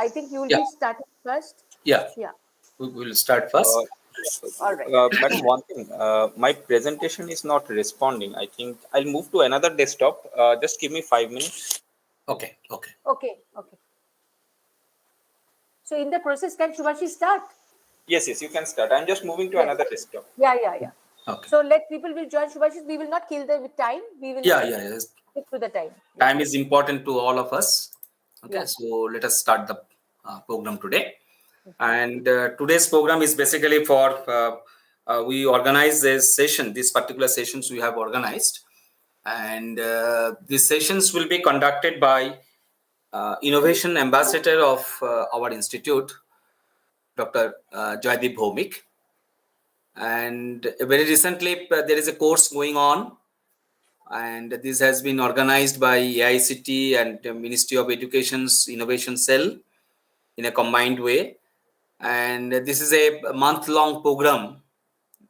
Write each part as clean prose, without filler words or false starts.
I think you will Yeah. be starting first. Yeah. Yeah. We will start first. All right. Madam, one thing, my presentation is not responding. I think I'll move to another desktop. Just give me 5 minutes. Okay. Okay. Okay. Okay. So in the process, can Shubhashi start? Yes, you can start. I'm just moving to Yes. another desktop. Yeah. Okay. So let people will join Shubhashi. We will not kill the time. We will Yeah. stick to the time. Time is important to all of us. Okay. Yeah. So let us start the program today. And today's program is basically for we organize this session. These particular sessions we have organized, and these sessions will be conducted by Innovation Ambassador of our institute, Dr. Joydeep Bhomik. And very recently, there is a course going on, and this has been organized by IICT and the Ministry of Education's Innovation Cell in a combined way. And this is a month-long program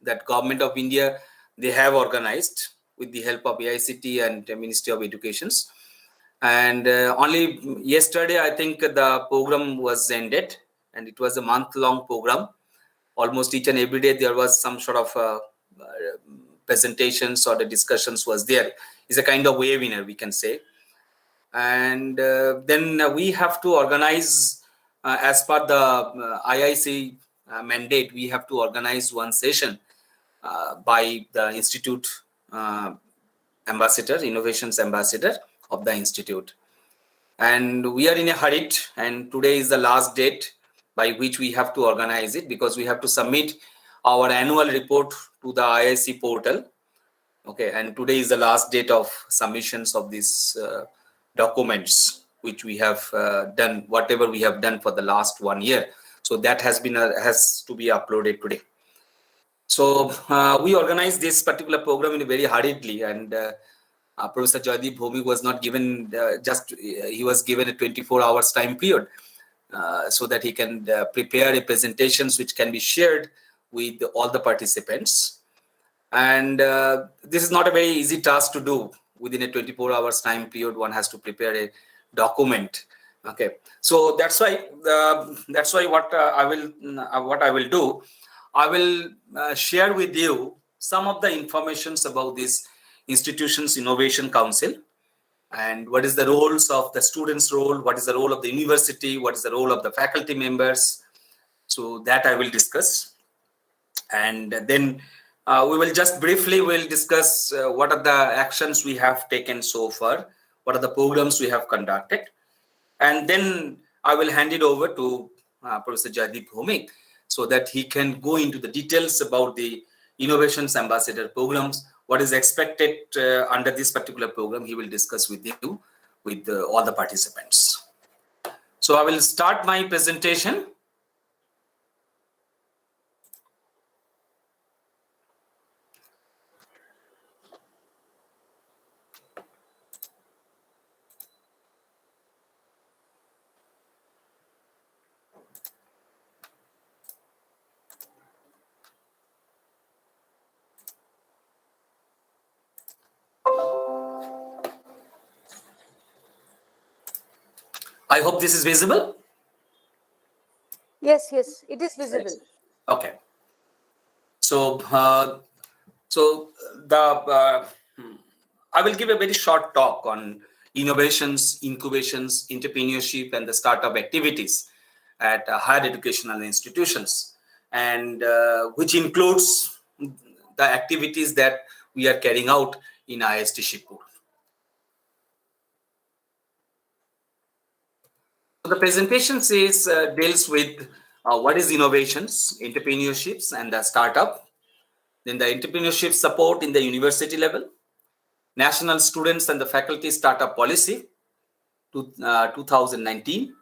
that Government of India, they have organized with the help of IICT and the Ministry of Educations. And only yesterday, I think the program was ended, and it was a month-long program. Almost each and every day there was some sort of presentations or the discussions was there. It's a kind of webinar, we can say. And then we have to organize as per the IIC mandate. We have to organize one session by the institute ambassador, innovations ambassador of the institute. And we are in a hurry, and today is the last date by which we have to organize it, because we have to submit our annual report to the IIC portal. Okay, and today is the last date of submissions of these documents, which we have done, whatever we have done for the last 1 year. So that has to be uploaded today. So we organized this particular program in a very hurriedly, and Professor Joydeep Bhomik was not given he was given a 24 hours time period so that he can prepare a presentations which can be shared with all the participants. And this is not a very easy task to do. Within a 24 hours time period, one has to prepare a document. Okay, so that's why what I will do, I will share with you some of the informations about this institution's Innovation Council, and what is the roles of the students' role, what is the role of the university, what is the role of the faculty members. So that I will discuss. And then we will just briefly discuss what are the actions we have taken so far, what are the programs we have conducted. And then I will hand it over to Professor Joydeep Bhomik so that he can go into the details about the Innovations Ambassador programs, what is expected under this particular program. He will discuss with you, with all the participants. So I will start my presentation. I hope this is visible. Yes, it is visible. Yes. Okay. So, I will give a very short talk on innovations, incubations, entrepreneurship, and the startup activities at higher educational institutions, and which includes the activities that we are carrying out in IIST Shibpur. So the presentation deals with what is innovations, entrepreneurships, and the startup. Then the entrepreneurship support in the university level, national students and the faculty startup policy, 2019,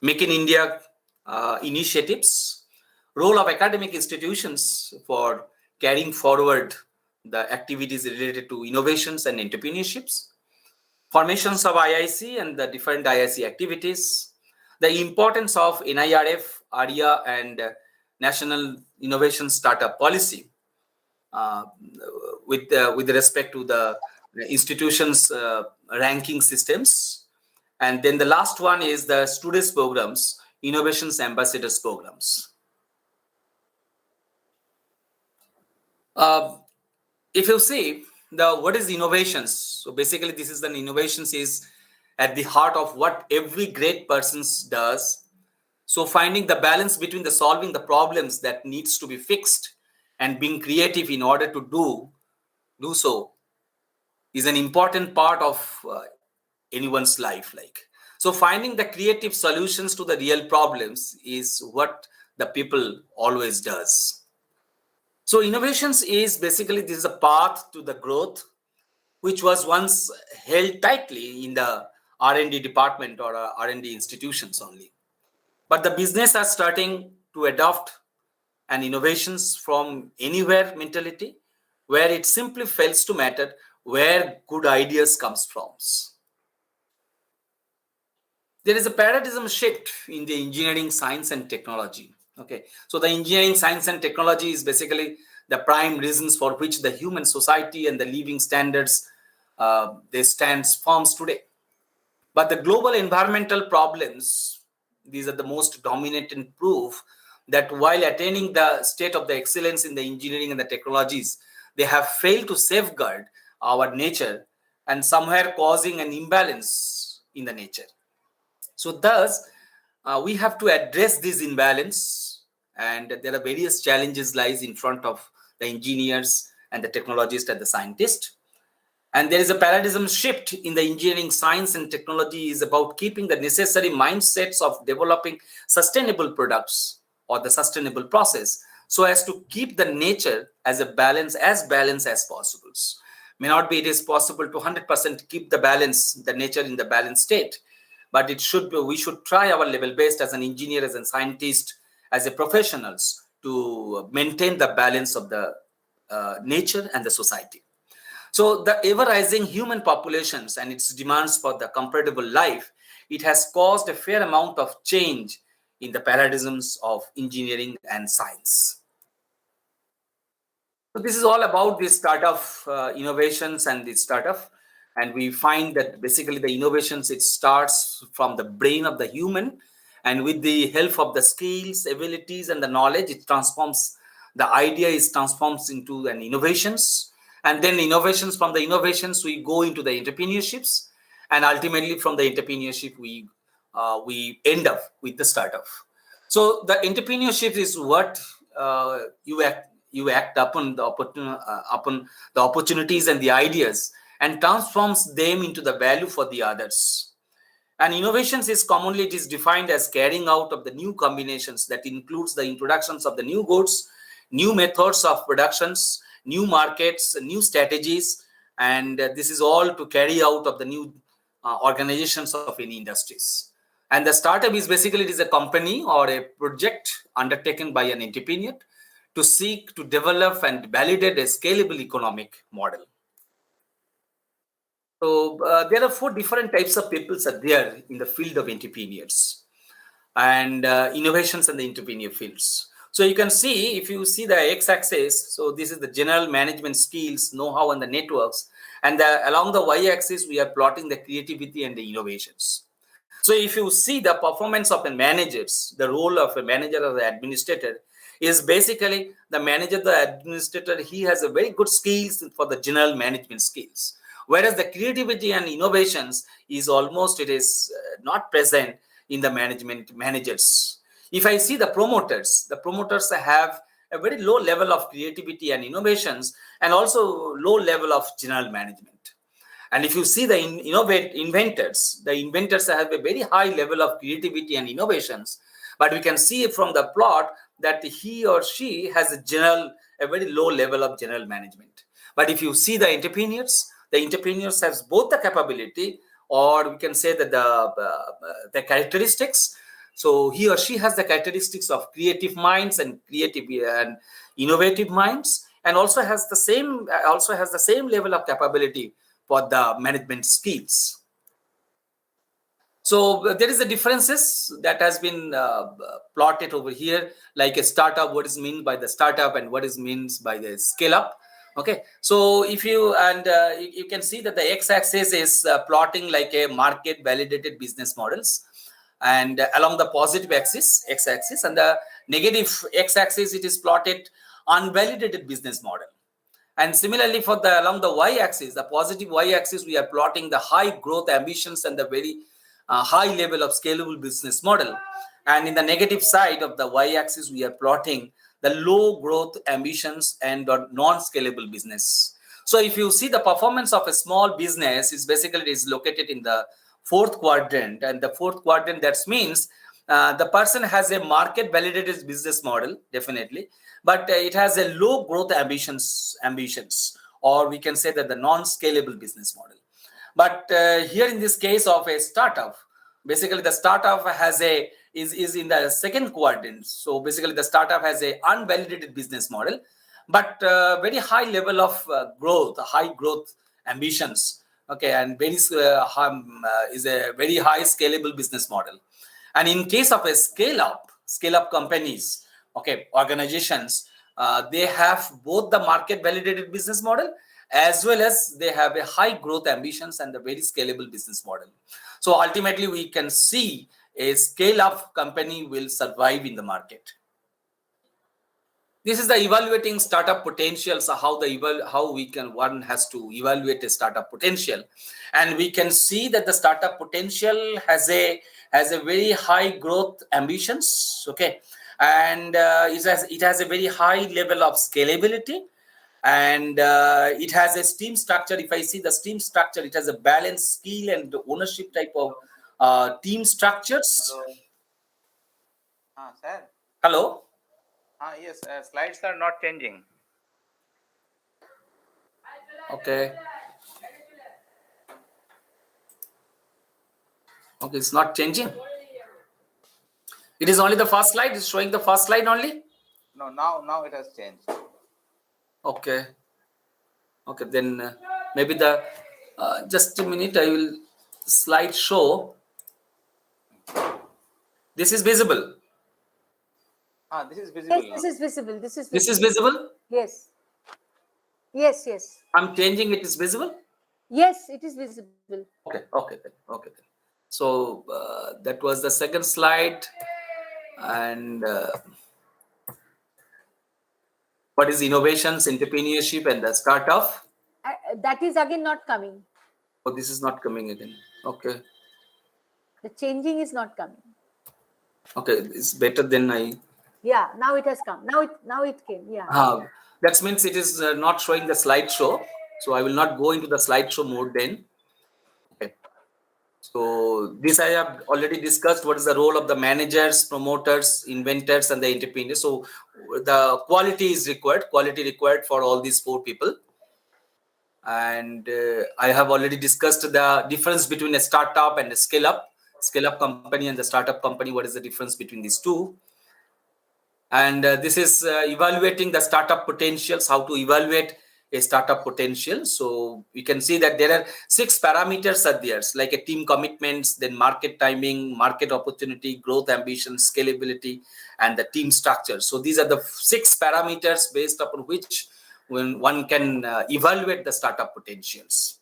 Make in India initiatives, role of academic institutions for carrying forward the activities related to innovations and entrepreneurships, formations of IIC and the different IIC activities, the importance of NIRF, ARIA, and National Innovation Startup Policy with respect to the institutions' ranking systems. And then the last one is the students' programs innovations ambassadors programs. If you see what is innovations, so basically this is the innovations is at the heart of what every great person does. So finding the balance between the solving the problems that needs to be fixed and being creative in order to do so is an important part of anyone's life. So finding the creative solutions to the real problems is what the people always does. So innovations is basically this is a path to the growth which was once held tightly in the R&D department or R&D institutions only. But the business are starting to adopt an innovations from anywhere mentality, where it simply fails to matter where good ideas comes from. There is a paradigm shift in the engineering, science, and technology. Okay, so the engineering, science, and technology is basically the prime reasons for which the human society and the living standards they stands forms today. But the global environmental problems, these are the most dominant proof that while attaining the state of the excellence in the engineering and the technologies, they have failed to safeguard our nature and somewhere causing an imbalance in the nature. So thus, we have to address this imbalance, and there are various challenges lies in front of the engineers and the technologists and the scientists. And there is a paradigm shift in the engineering, science, and technology is about keeping the necessary mindsets of developing sustainable products or the sustainable process so as to keep the nature as balanced as possible. May not be it is possible to 100% keep the nature in the balanced state, but we should try our level best as an engineer, as a scientist, as a professionals to maintain the balance of the nature and the society. So the ever-rising human populations and its demands for the comfortable life, it has caused a fair amount of change in the paradigms of engineering and science. So this is all about the startup innovations and the startup. And we find that basically the innovations, it starts from the brain of the human. And with the help of the skills, abilities, and the knowledge, it transforms, the idea is transforms into an innovations. And then innovations, from the innovations, we go into the entrepreneurships. And ultimately from the entrepreneurship, we end up with the startup. So the entrepreneurship is what you act upon the opportunities and the ideas and transforms them into the value for the others. And innovations is commonly it is defined as carrying out of the new combinations that includes the introductions of the new goods, new methods of productions, new markets, new strategies, and this is all to carry out of the new organizations of any industries. And the startup is basically it is a company or a project undertaken by an entrepreneur to seek to develop and validate a scalable economic model. So there are 4 different types of people are there in the field of entrepreneurs and innovations and the entrepreneur fields. So you can see, if you see the x-axis, so this is the general management skills, know-how, and the networks. And along the y-axis, we are plotting the creativity and the innovations. So if you see the performance of the managers, the role of a manager or the administrator is basically the manager, the administrator, he has a very good skills for the general management skills. Whereas the creativity and innovations is almost, it is not present in the managers. If I see the promoters have a very low level of creativity and innovations and also low level of general management. And if you see the inventors have a very high level of creativity and innovations, but we can see from the plot that he or she has a very low level of general management. But if you see the entrepreneurs has both the capability, or we can say that the characteristics. So he or she has the characteristics of creative minds and creative and innovative minds, and also has the same level of capability for the management skills. So there is a differences that has been plotted over here, like a startup, what is meant by the startup and what is means by the scale up. Okay, so if you can see that the x-axis is plotting like a market validated business models, and along the positive axis, x-axis, and the negative x-axis, it is plotted unvalidated business model. And similarly, for the along the y-axis, the positive y-axis, we are plotting the high growth ambitions and the very high level of scalable business model. And in the negative side of the y-axis, we are plotting the low growth ambitions and non-scalable business. So if you see the performance of a small business, is basically is located in the fourth quadrant, and the fourth quadrant, that means the person has a market validated business model, definitely, but it has a low growth ambitions, or we can say that the non-scalable business model. But here in this case of a startup, basically the startup has is in the second quadrant. So basically the startup has a unvalidated business model, but very high level of growth, high growth ambitions. Okay, and very is a very high scalable business model. And in case of a scale up companies, okay, organizations, they have both the market validated business model as well as they have a high growth ambitions and a very scalable business model. So ultimately, we can see a scale up company will survive in the market. This is the evaluating startup potential. So how one has to evaluate a startup potential, and we can see that the startup potential has a very high growth ambitions. Okay, and it has a very high level of scalability, and it has a team structure. If I see the team structure, it has a balanced skill and ownership type of team structures. Sir. Hello. Yes, slides are not changing. Okay. Okay, it's not changing. It is only the first slide. It's showing the first slide only. No, now it has changed. Okay. Okay, then maybe the just a minute. I will slide show. This is visible. This is visible. Yes, this is visible. This is visible. This is visible. Yes. Yes, yes. I'm changing. It is visible. Yes, it is visible. Okay. Okay then. Okay then. So that was the second slide, and what is innovations, entrepreneurship, and the startup? That is again not coming. Oh, this is not coming again. Okay. The changing is not coming. Okay, it's better than I. Yeah, now it has come. Now it came. Yeah. That means it is not showing the slideshow. So I will not go into the slideshow mode then. Okay. So this I have already discussed. What is the role of the managers, promoters, inventors, and the entrepreneurs? So the quality is required. Quality required for all these four people. And I have already discussed the difference between a startup and a scale-up company and the startup company. What is the difference between these two? And this is evaluating the startup potentials, how to evaluate a startup potential. So we can see that there are 6 parameters are there, like a team commitments, then market timing, market opportunity, growth ambition, scalability, and the team structure. So these are the 6 parameters based upon which when one can evaluate the startup potentials.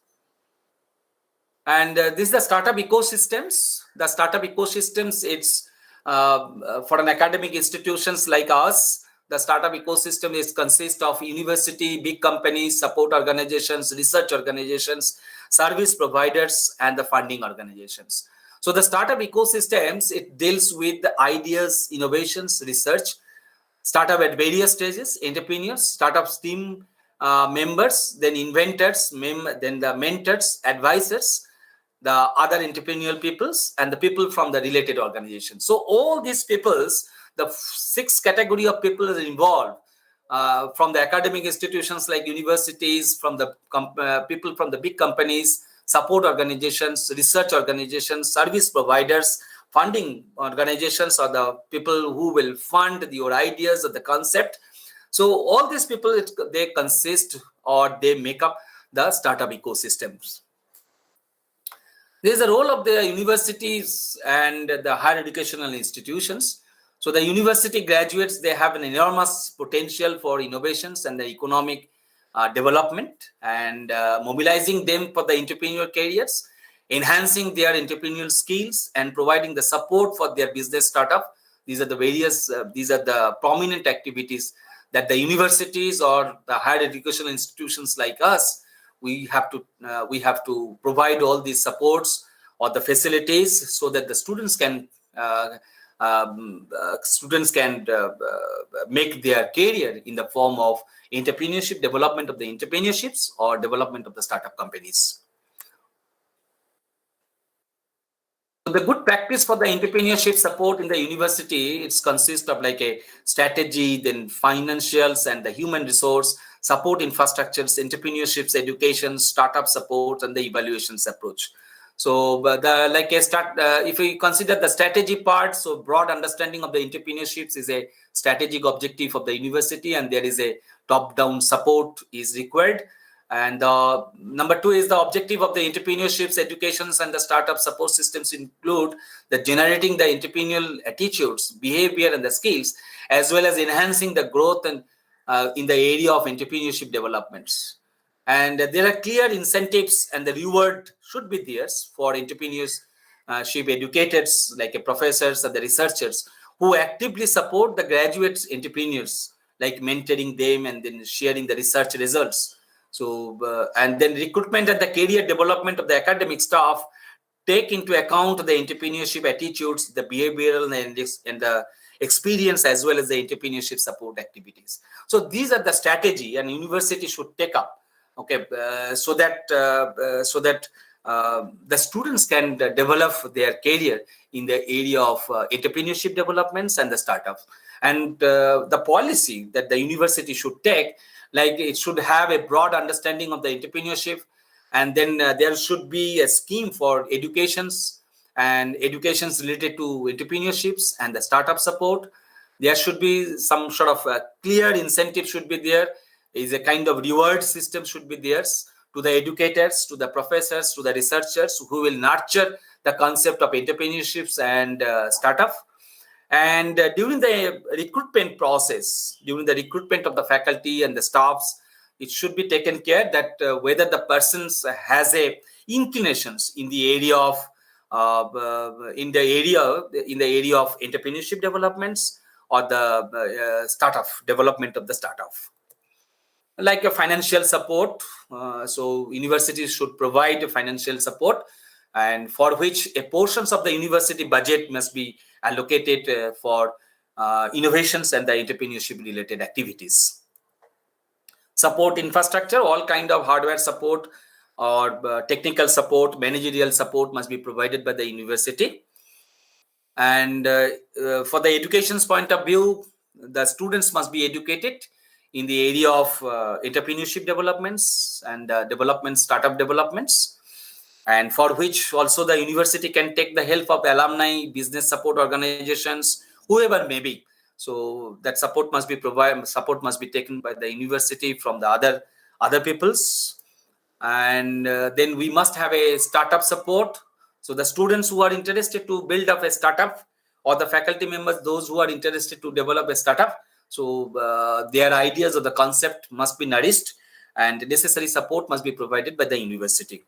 And this is the startup ecosystems. The startup ecosystems, it's for an academic institutions like us, the startup ecosystem consists of university, big companies, support organizations, research organizations, service providers, and the funding organizations. So the startup ecosystems, it deals with the ideas, innovations, research, startup at various stages, entrepreneurs, startups team members, then inventors, then the mentors, advisors, the other entrepreneurial peoples, and the people from the related organizations. So all these peoples, the 6 category of people are involved from the academic institutions like universities, from the people from the big companies, support organizations, research organizations, service providers, funding organizations, or the people who will fund your ideas or the concept. So all these people, they consist or they make up the startup ecosystems. There is a role of the universities and the higher educational institutions. So the university graduates, they have an enormous potential for innovations and the economic development, and mobilizing them for the entrepreneurial careers. enhancing their entrepreneurial skills, and providing the support for their business startup. These are the these are the prominent activities that the universities or the higher educational institutions like us, we have to provide all these supports or the facilities so that the students can make their career in the form of entrepreneurship, development of the entrepreneurships, or development of the startup companies. So the good practice for the entrepreneurship support in the university, it consists of like a strategy, then financials and the human resource, support infrastructures, entrepreneurships, education, startup support, and the evaluations approach. So if we consider the strategy part, so broad understanding of the entrepreneurships is a strategic objective of the university, and there is a top-down support is required. And number two is the objective of the entrepreneurships, educations, and the startup support systems include the generating the entrepreneurial attitudes, behavior, and the skills, as well as enhancing the growth and in the area of entrepreneurship developments. And there are clear incentives, and the reward should be there for entrepreneurship educators like professors and the researchers who actively support the graduates entrepreneurs, like mentoring them and then sharing the research results. So, and then recruitment and the career development of the academic staff take into account the entrepreneurship attitudes, the behavioral and the experience, as well as the entrepreneurship support activities. So these are the strategy and university should take up, okay, so that the students can develop their career in the area of entrepreneurship developments and the startups. And the policy that the university should take, like it should have a broad understanding of the entrepreneurship, and then there should be a scheme for educations related to entrepreneurships and the startup support. There should be some sort of a clear incentive should be there, is a kind of reward system should be there to the educators, to the professors, to the researchers who will nurture the concept of entrepreneurships and startup. And during the recruitment process, during the recruitment of the faculty and the staffs, it should be taken care that whether the persons has a inclinations in the area of entrepreneurship developments or the startup development of the startup. Like a financial support, so universities should provide financial support, and for which a portions of the university budget must be allocated for innovations and the entrepreneurship related activities. Support infrastructure, all kind of hardware support or technical support, managerial support must be provided by the university. And for the education's point of view, the students must be educated in the area of entrepreneurship developments and startup developments, and for which also the university can take the help of alumni, business support organizations, whoever may be. So that support must be provided, support must be taken by the university from the other peoples. And then we must have a startup support. So the students who are interested to build up a startup, or the faculty members, those who are interested to develop a startup, so their ideas or the concept must be nourished, and necessary support must be provided by the university.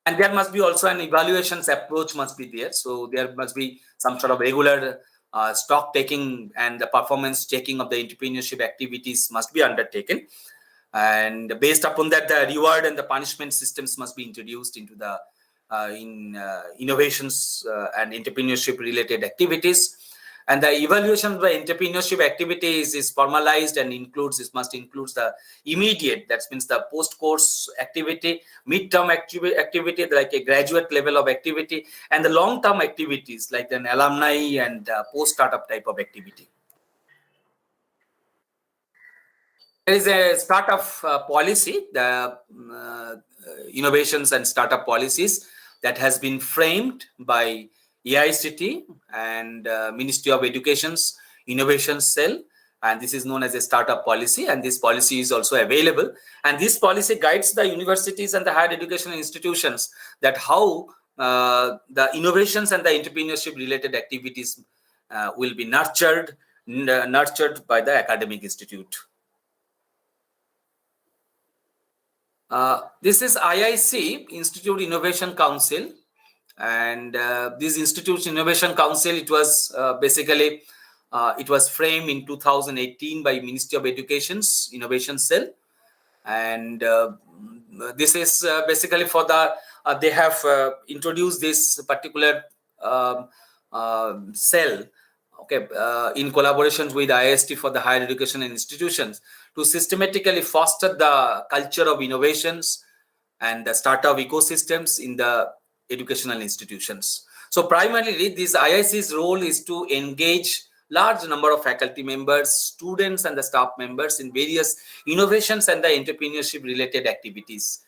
And there must be also an evaluations approach must be there. So there must be some sort of regular stock taking and the performance checking of the entrepreneurship activities must be undertaken. And based upon that, the reward and the punishment systems must be introduced into the innovations and entrepreneurship related activities. And the evaluation of the entrepreneurship activities is formalized and must include the immediate, that means the post-course activity, mid-term activity like a graduate level of activity, and the long-term activities like an alumni and post-startup type of activity. There is a startup policy, the innovations and startup policies that has been framed by IIST and Ministry of Education's Innovation Cell, and this is known as a startup policy, and this policy is also available, and this policy guides the universities and the higher educational institutions that how the innovations and the entrepreneurship related activities will be nurtured by the academic institute. This is IIC, Institute Innovation Council. And this Institute Innovation Council, it was basically, it was framed in 2018 by Ministry of Education's Innovation Cell. And this is basically for the, they have introduced this particular cell, okay, in collaboration with IIST for the higher education and institutions to systematically foster the culture of innovations and the startup ecosystems in the educational institutions. So primarily, this IIC's role is to engage large number of faculty members, students, and the staff members in various innovations and the entrepreneurship related activities,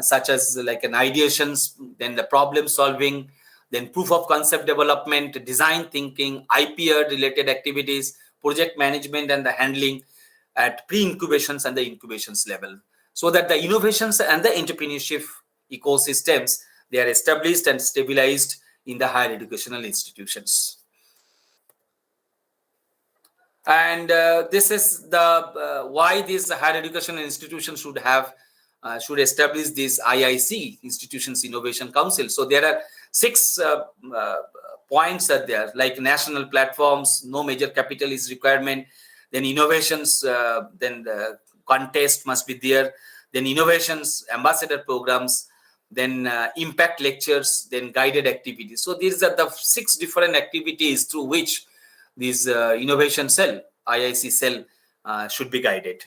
such as like an ideations, then the problem solving, then proof of concept development, design thinking, IPR related activities, project management, and the handling at pre-incubations and the incubations level, so that the innovations and the entrepreneurship ecosystems, they are established and stabilized in the higher educational institutions. And this is the why this higher educational institution should have should establish this IIC, Institutions Innovation Council. So there are 6 points are there, like national platforms, no major capital is requirement, then innovations, then the contest must be there, then innovations, ambassador programs, then impact lectures, then guided activities. So these are the 6 different activities through which this innovation cell, IIC cell, should be guided.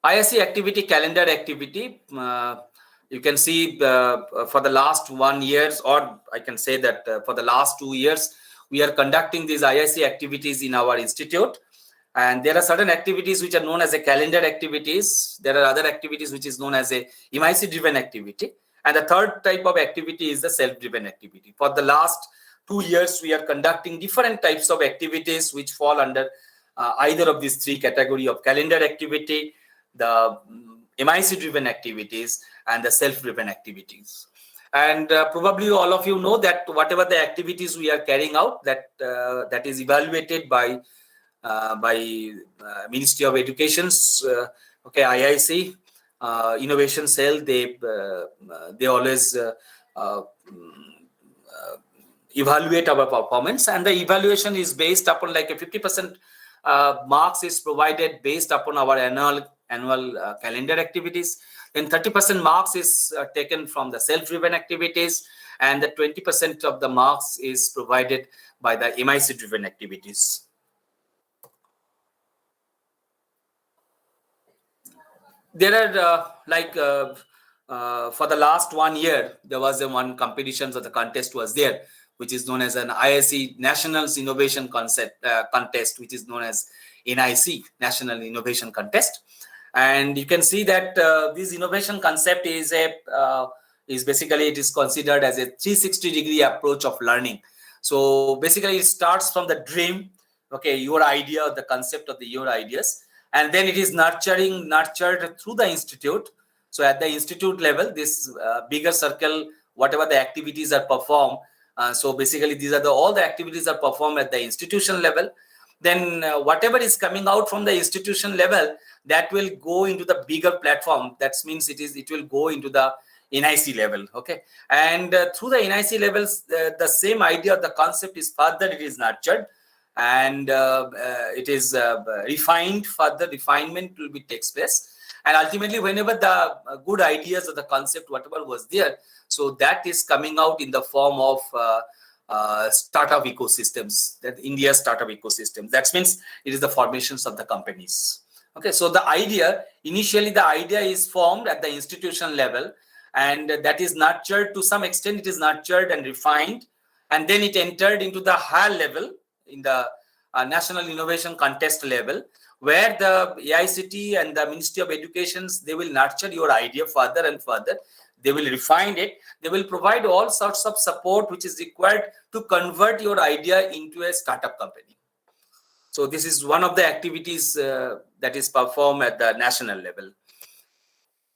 IIC activity calendar activity, you can see for the last 1 year, or I can say that for the last 2 years, we are conducting these IIC activities in our institute. And there are certain activities which are known as a calendar activities. There are other activities which is known as a MIC driven activity. And the third type of activity is the self-driven activity. For the last 2 years, we are conducting different types of activities which fall under either of these 3 categories of calendar activity, the MIC driven activities, and the self-driven activities. And probably all of you know that whatever the activities we are carrying out, that that is evaluated by Ministry of Education's okay, IIC Innovation Cell. They always evaluate our performance, and the evaluation is based upon like a 50% marks is provided based upon our annual calendar activities. Then 30% marks is taken from the self-driven activities, and the 20% of the marks is provided by the MIC-driven activities. There are for the last 1 year, there was one competition, or the contest was there, which is known as an IIC National Innovation Contest, which is known as NIC, National Innovation Contest. And you can see that this innovation concept is basically, it is considered as a 360-degree approach of learning. So basically, it starts from the dream, okay, your idea, the concept of your ideas, and then it is nurtured through the institute. So at the institute level, this bigger circle, whatever the activities are performed. So basically, these are all the activities are performed at the institution level. Then whatever is coming out from the institution level, that will go into the bigger platform. That means it will go into the NIC level. Okay, and through the NIC levels, the same idea, the concept is further, it is nurtured, and it is refined. Further refinement will be takes place, and ultimately, whenever the good ideas of the concept, whatever was there, so that is coming out in the form of startup ecosystems, that India's startup ecosystems. That means it is the formations of the companies. Okay, so the idea, initially the idea is formed at the institution level, and that is nurtured to some extent, it is nurtured and refined, and then it entered into the higher level in the National Innovation Contest level, where the AICT and the Ministry of Education, they will nurture your idea further and further. They will refine it. They will provide all sorts of support which is required to convert your idea into a startup company. So this is one of the activities that is performed at the national level.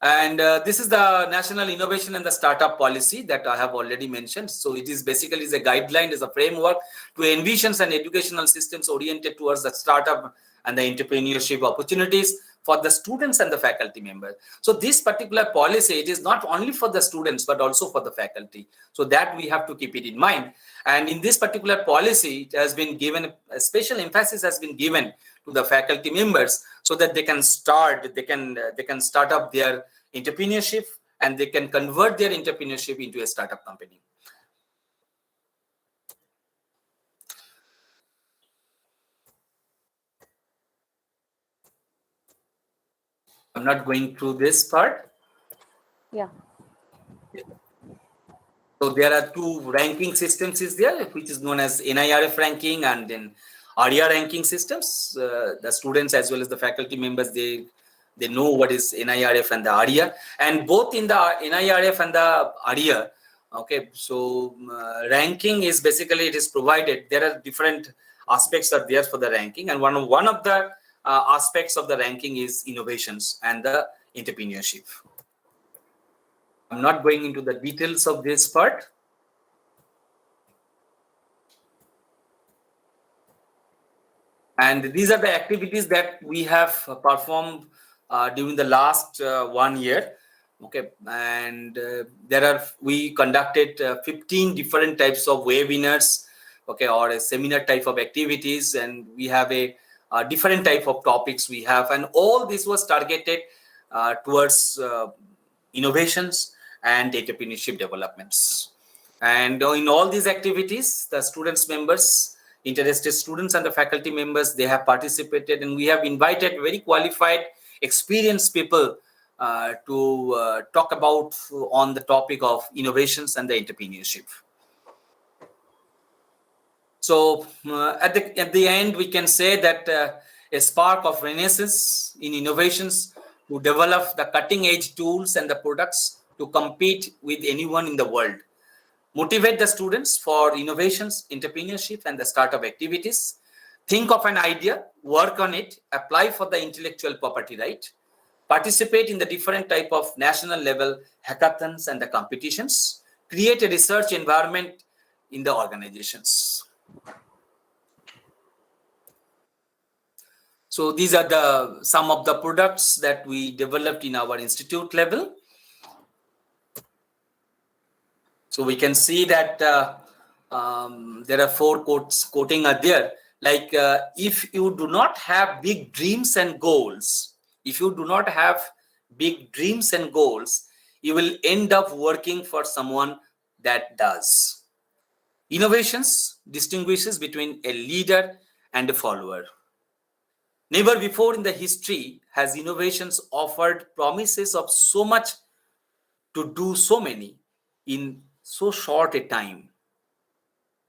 And this is the National Innovation and the Startup Policy that I have already mentioned. So it is basically a guideline, is a framework to envision and educational systems oriented towards the startup and the entrepreneurship opportunities, for the students and the faculty members. So this particular policy, it is not only for the students, but also for the faculty. So that we have to keep it in mind. And in this particular policy, it has been given, a special emphasis has been given to the faculty members so that they can start up their entrepreneurship, and they can convert their entrepreneurship into a startup company. I'm not going through this part. Yeah. So there are two ranking systems is there, which is known as NIRF ranking and then ARIA ranking systems. The students as well as the faculty members, they know what is NIRF and the ARIA. And both in the NIRF and the ARIA, okay, so ranking is basically, it is provided. There are different aspects are there for the ranking. And one of the aspects of the ranking is innovations and the entrepreneurship. I'm not going into the details of this part. And these are the activities that we have performed during the last 1 year. Okay, and we conducted 15 different types of webinars, okay, or a seminar type of activities, and we have a different type of topics we have, and all this was targeted towards innovations and entrepreneurship developments. And in all these activities, the students members, interested students and the faculty members, they have participated, and we have invited very qualified, experienced people to talk about on the topic of innovations and the entrepreneurship. So at the end, we can say that a spark of renaissance in innovations to develop the cutting edge tools and the products to compete with anyone in the world. Motivate the students for innovations, entrepreneurship, and the startup activities. Think of an idea, work on it, apply for the intellectual property right, participate in the different type of national level hackathons and the competitions, create a research environment in the organizations. So these are some of the products that we developed in our institute level. So we can see that there are 4 quoting are there. Like if you do not have big dreams and goals, you will end up working for someone that does. Innovations distinguishes between a leader and a follower. Never before in the history has innovations offered promises of so much to do so many in so short a time.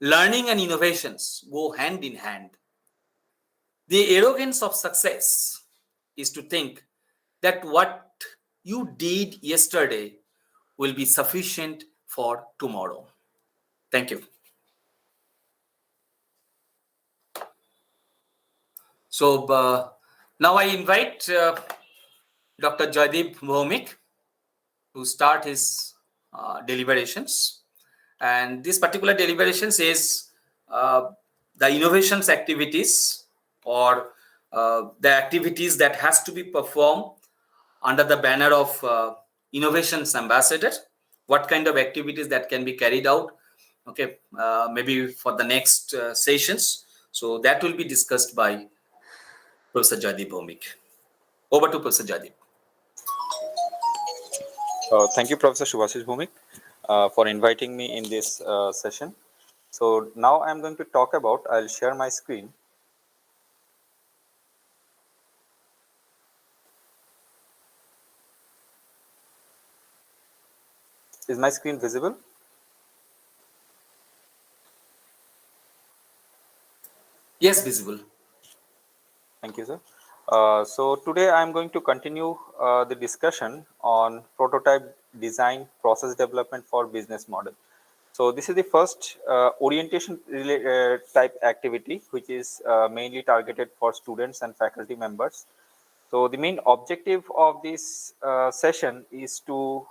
Learning and innovations go hand in hand. The arrogance of success is to think that what you did yesterday will be sufficient for tomorrow. Thank you. So now I invite Dr. Joydeep Bhomik to start his deliberations. And this particular deliberations is the innovations activities, or the activities that has to be performed under the banner of innovations ambassador. What kind of activities that can be carried out, okay, maybe for the next sessions. So that will be discussed by Professor Joydeep Bhomik. Over to Professor Joydeep. Thank you, Professor Subhashish Bhumik, for inviting me in this session. So now I'm going to talk about, I'll share my screen. Is my screen visible? Yes, visible. Thank you, sir. So today I'm going to continue the discussion on prototype design process development for business model. So this is the first orientation type activity, which is mainly targeted for students and faculty members. So the main objective of this session is to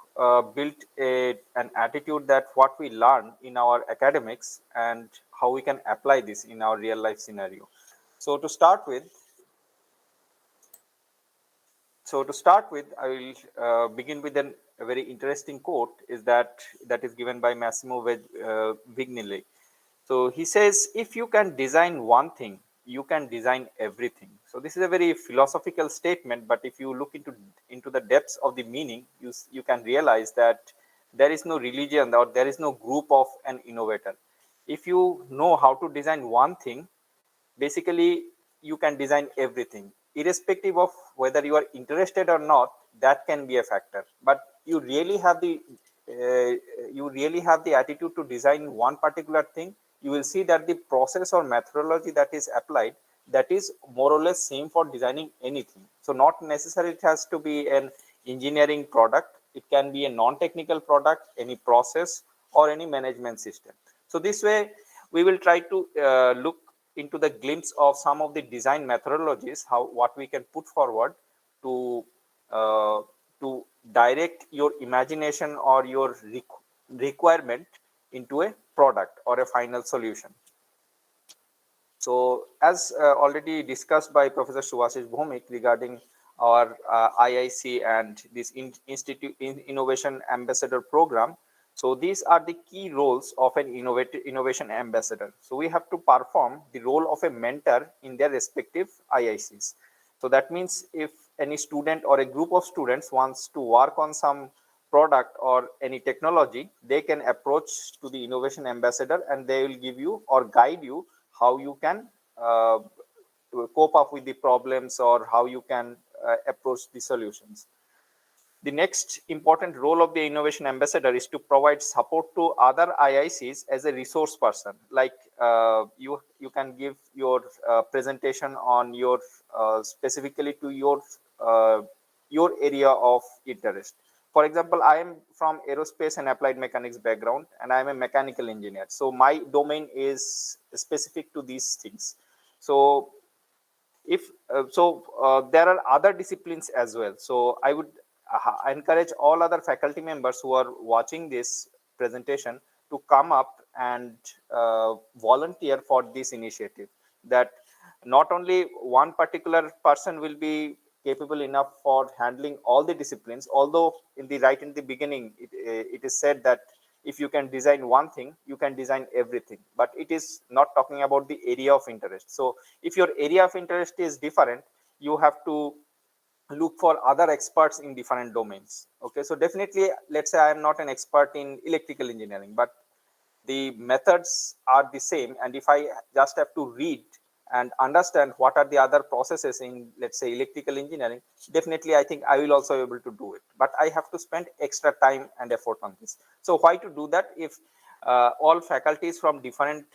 build an attitude that what we learn in our academics and how we can apply this in our real life scenario. So to start with, So to start with, I will begin with a very interesting quote is that is given by Massimo Vignelli. So he says, if you can design one thing, you can design everything. So this is a very philosophical statement, but if you look into the depths of the meaning, you can realize that there is no religion or there is no group of an innovator. If you know how to design one thing, basically you can design everything irrespective of whether you are interested or not. That can be a factor, but uh, you really have the attitude to design one particular thing. You will see that the process or methodology that is applied, that is more or less same for designing anything. So not necessarily it has to be an engineering product, it can be a non-technical product, any process or any management system. So this way we will try to look into the glimpse of some of the design methodologies, how what we can put forward to uh, to direct your imagination or your requirement into a product or a final solution. So, as already discussed by Professor Subhashish Bhomik regarding our IIC and this Innovation Ambassador program, so these are the key roles of an innovation ambassador. So we have to perform the role of a mentor in their respective IICs. So that means if any student or a group of students wants to work on some product or any technology, they can approach to the innovation ambassador and they will give you or guide you how you can uh, cope up with the problems or how you can approach the solutions. The next important role of the innovation ambassador is to provide support to other IICs as a resource person. Like you can give your presentation on your specifically to uh, your area of interest. For example, I am from aerospace and applied mechanics background, and I am a mechanical engineer. So my domain is specific to these things. So if there are other disciplines as well. So I would encourage all other faculty members who are watching this presentation to come up and volunteer for this initiative, that not only one particular person will be capable enough for handling all the disciplines, although in the beginning it is said that if you can design one thing, you can design everything, but it is not talking about the area of interest. So if your area of interest is different, you have to look for other experts in different domains. Okay, so definitely, let's say I am not an expert in electrical engineering, but the methods are the same, and if I just have to read and understand what are the other processes in, let's say, electrical engineering, definitely I think I will also be able to do it, but I have to spend extra time and effort on this. So why to do that? If all faculties from different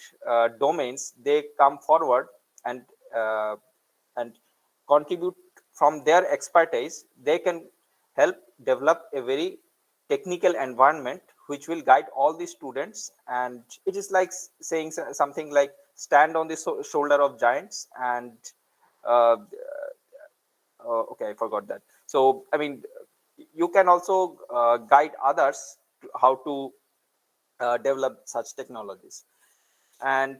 domains, they come forward and uh, and contribute from their expertise, they can help develop a very technical environment which will guide all the students. And it is like saying something like stand on the shoulder of giants and uh, okay, I forgot that. So I mean, you can also guide others to how to develop such technologies. And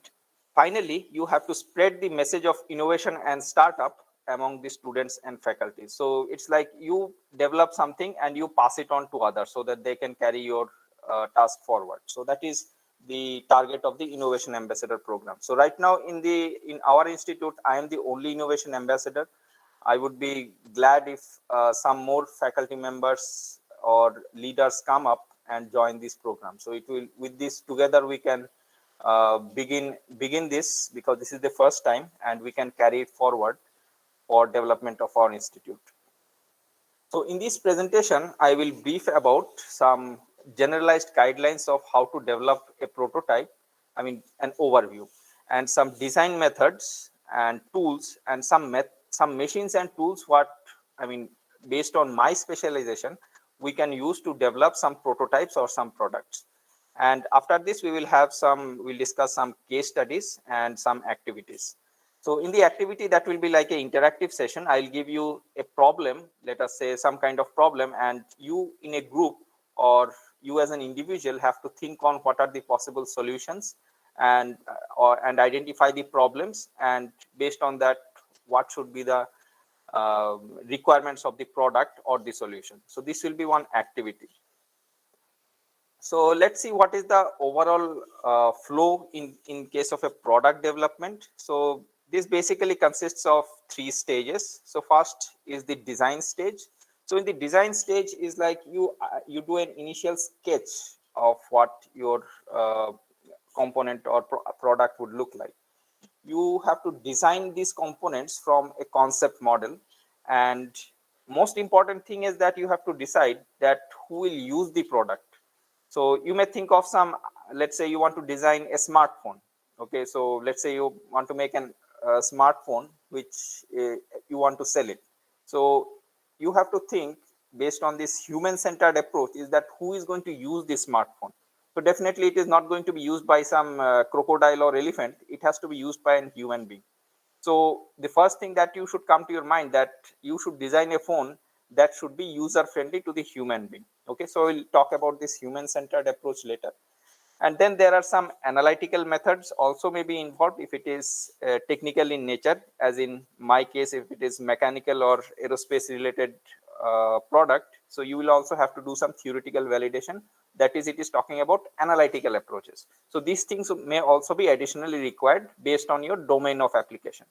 finally, you have to spread the message of innovation and startup among the students and faculty. So it's like you develop something and you pass it on to others so that they can carry your task forward. So that is the target of the innovation ambassador program. So right now in our institute, I am the only innovation ambassador. I would be glad if some more faculty members or leaders come up and join this program. So it will, with this together, we can begin this, because this is the first time, and we can carry it forward for development of our institute. So in this presentation, I will brief about some generalized guidelines of how to develop a prototype, I mean an overview, and some design methods and tools, and some machines and tools what, I mean, based on my specialization, we can use to develop some prototypes or some products. And after this, we'll discuss some case studies and some activities. So in the activity, that will be like an interactive session. I'll give you a problem, let us say some kind of problem, and you in a group or you as an individual have to think on what are the possible solutions, and and identify the problems, and based on that, what should be the requirements of the product or the solution. So this will be one activity. So let's see what is the overall flow in case of a product development. So this basically consists of 3 stages. So first is the design stage. So in the design stage is like you do an initial sketch of what your component or product would look like. You have to design these components from a concept model, and most important thing is that you have to decide that who will use the product. So you may think of some, let's say you want to design a smartphone. Okay, so let's say you want to make an smartphone which you want to sell it. So you have to think based on this human-centered approach, is that who is going to use this smartphone. So definitely it is not going to be used by some crocodile or elephant. It has to be used by a human being. So the first thing that you should come to your mind, that you should design a phone that should be user friendly to the human being. Okay, so we'll talk about this human centered approach later. And then there are some analytical methods also may be involved if it is technical in nature, as in my case, if it is mechanical or aerospace related product. So you will also have to do some theoretical validation. That is, it is talking about analytical approaches. So these things may also be additionally required based on your domain of application.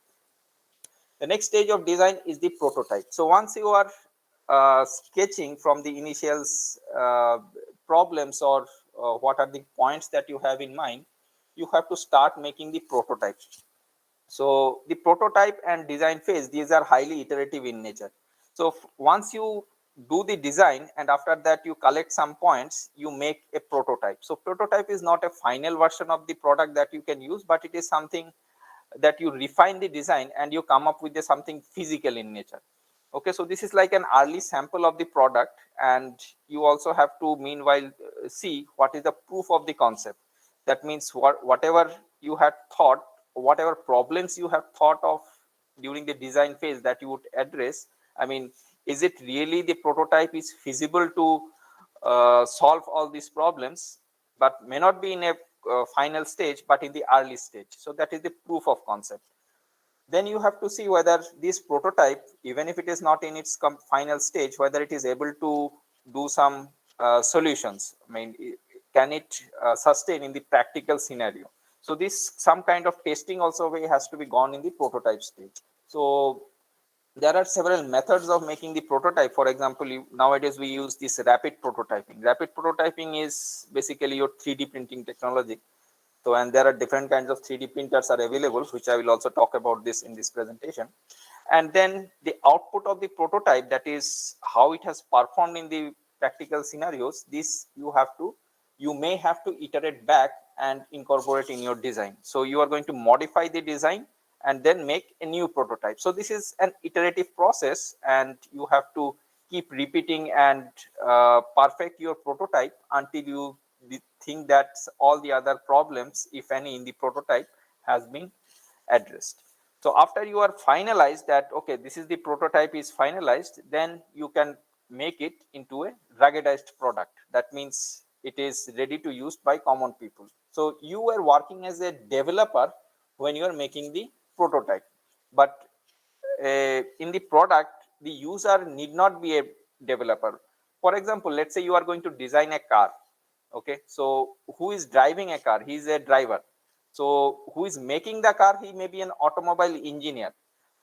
The next stage of design is the prototype. So once you are sketching from the initial problems or what are the points that you have in mind, you have to start making the prototype. So the prototype and design phase, these are highly iterative in nature. So once you do the design and after that you collect some points, you make a prototype. So prototype is not a final version of the product that you can use, but it is something that you refine the design and you come up with something physical in nature. Okay, so this is like an early sample of the product, and you also have to meanwhile see what is the proof of the concept. That means whatever you had thought, whatever problems you have thought of during the design phase that you would address, I mean, is it really the prototype is feasible to solve all these problems, but may not be in a final stage, but in the early stage. So that is the proof of concept. Then you have to see whether this prototype, even if it is not in its final stage, whether it is able to do some solutions. I mean, can it sustain in the practical scenario? So this some kind of testing also has to be gone in the prototype stage. So there are several methods of making the prototype. For example, nowadays we use this rapid prototyping. Rapid prototyping is basically your 3D printing technology. So, and there are different kinds of 3D printers are available, which I will also talk about this in this presentation. And then the output of the prototype, that is how it has performed in the practical scenarios, this you may have to iterate back and incorporate in your design. So you are going to modify the design and then make a new prototype. So this is an iterative process, and you have to keep repeating and perfect your prototype until you think that all the other problems, if any, in the prototype has been addressed. So after you are finalized that, okay, this is the prototype is finalized, then you can make it into a ruggedized product. That means it is ready to use by common people. So you are working as a developer when you are making the prototype, but in the product, the user need not be a developer. For example, let's say you are going to design a car. Okay, so who is driving a car? He is a driver. So who is making the car? He may be an automobile engineer,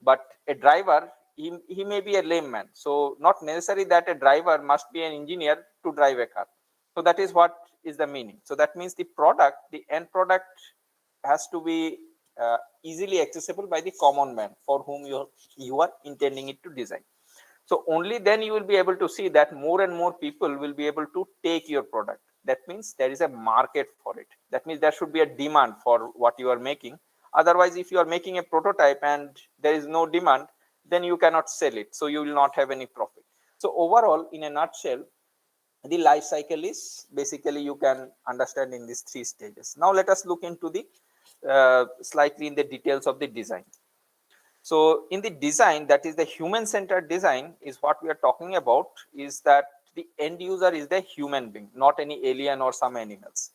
but a driver, he may be a layman. So not necessary that a driver must be an engineer to drive a car. So that is what is the meaning. So that means the product, the end product has to be easily accessible by the common man for whom you are intending it to design. So only then you will be able to see that more and more people will be able to take your product. That means there is a market for it. That means there should be a demand for what you are making. Otherwise, if you are making a prototype and there is no demand, then you cannot sell it. So you will not have any profit. So overall, in a nutshell, the life cycle is basically you can understand in these 3 stages. Now let us look into the slightly in the details of the design. So in the design, that is the human-centered design, is what we are talking about, is that the end user is the human being, not any alien or some animals.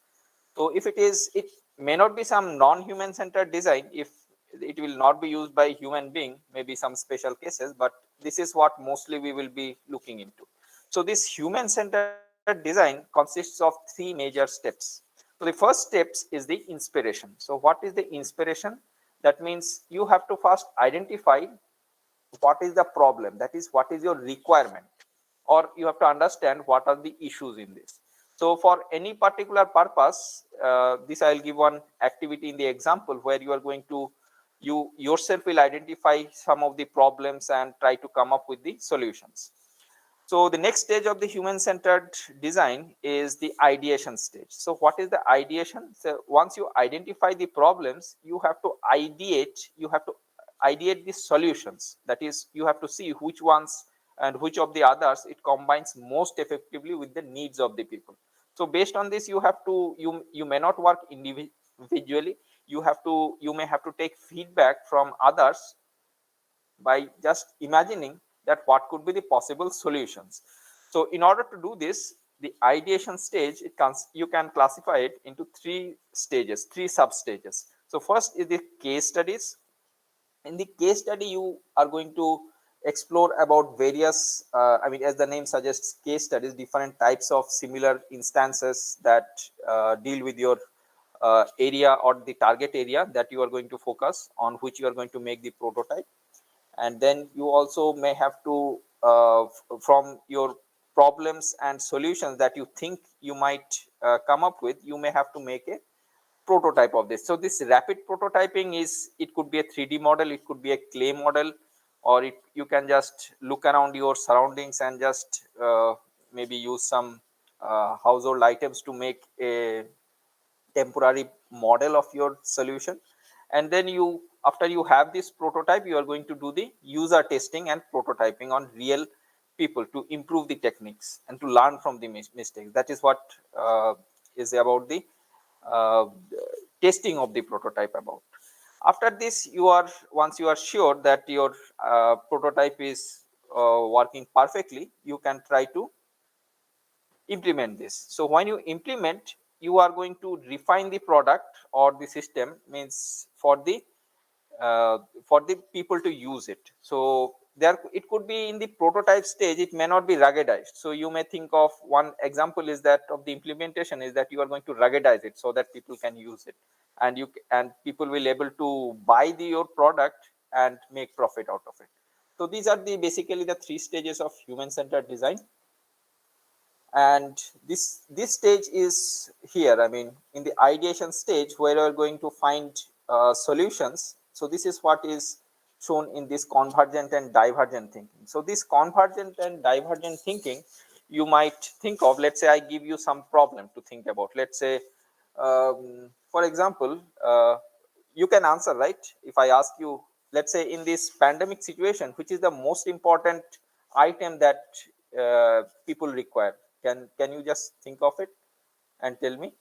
So if it is, it may not be some non-human centered design if it will not be used by human being, maybe some special cases, but this is what mostly we will be looking into. So this human-centered design consists of three major steps. So the first steps is the inspiration. So what is the inspiration? That means you have to first identify what is the problem, that is what is your requirement, or you have to understand what are the issues in this. So for any particular purpose, this I'll give one activity in the example where you are going to, you yourself will identify some of the problems and try to come up with the solutions. So the next stage of the human-centered design is the ideation stage. So what is the ideation? So once you identify the problems, you have to ideate the solutions. That is, you have to see which ones and which of the others it combines most effectively with the needs of the people. So based on this, you have to, you may not work individually. You may have to take feedback from others by just imagining that what could be the possible solutions. So in order to do this, the ideation stage, you can classify it into three stages, three sub stages. So first is the case studies. In the case study, you are going to explore about various, as the name suggests, case studies, different types of similar instances that deal with your area or the target area that you are going to focus on, which you are going to make the prototype. And then you also may have to from your problems and solutions that you think you might come up with, you may have to make a prototype of this. So this rapid prototyping is, it could be a 3D model, it could be a clay model, or you can just look around your surroundings and just maybe use some household items to make a temporary model of your solution. And then you, after you have this prototype, you are going to do the user testing and prototyping on real people to improve the techniques and to learn from the mistakes. That is what is about the uh, testing of the prototype about. After this, you are, once you are sure that your prototype is working perfectly, you can try to implement this. So when you implement, you are going to refine the product or the system, means for the people to use it. So there, it could be in the prototype stage, it may not be ruggedized. So you may think of, one example is that of the implementation is that you are going to ruggedize it so that people can use it, and people will able to buy your product and make profit out of it. So these are the basically the three stages of human centered design. And this stage is here, in the ideation stage, where you're going to find solutions. So this is what is shown in this convergent and divergent thinking. So this convergent and divergent thinking, you might think of, let's say I give you some problem to think about. Let's say for example, you can answer, right? If I ask you, let's say in this pandemic situation, which is the most important item that people require, can you just think of it and tell me?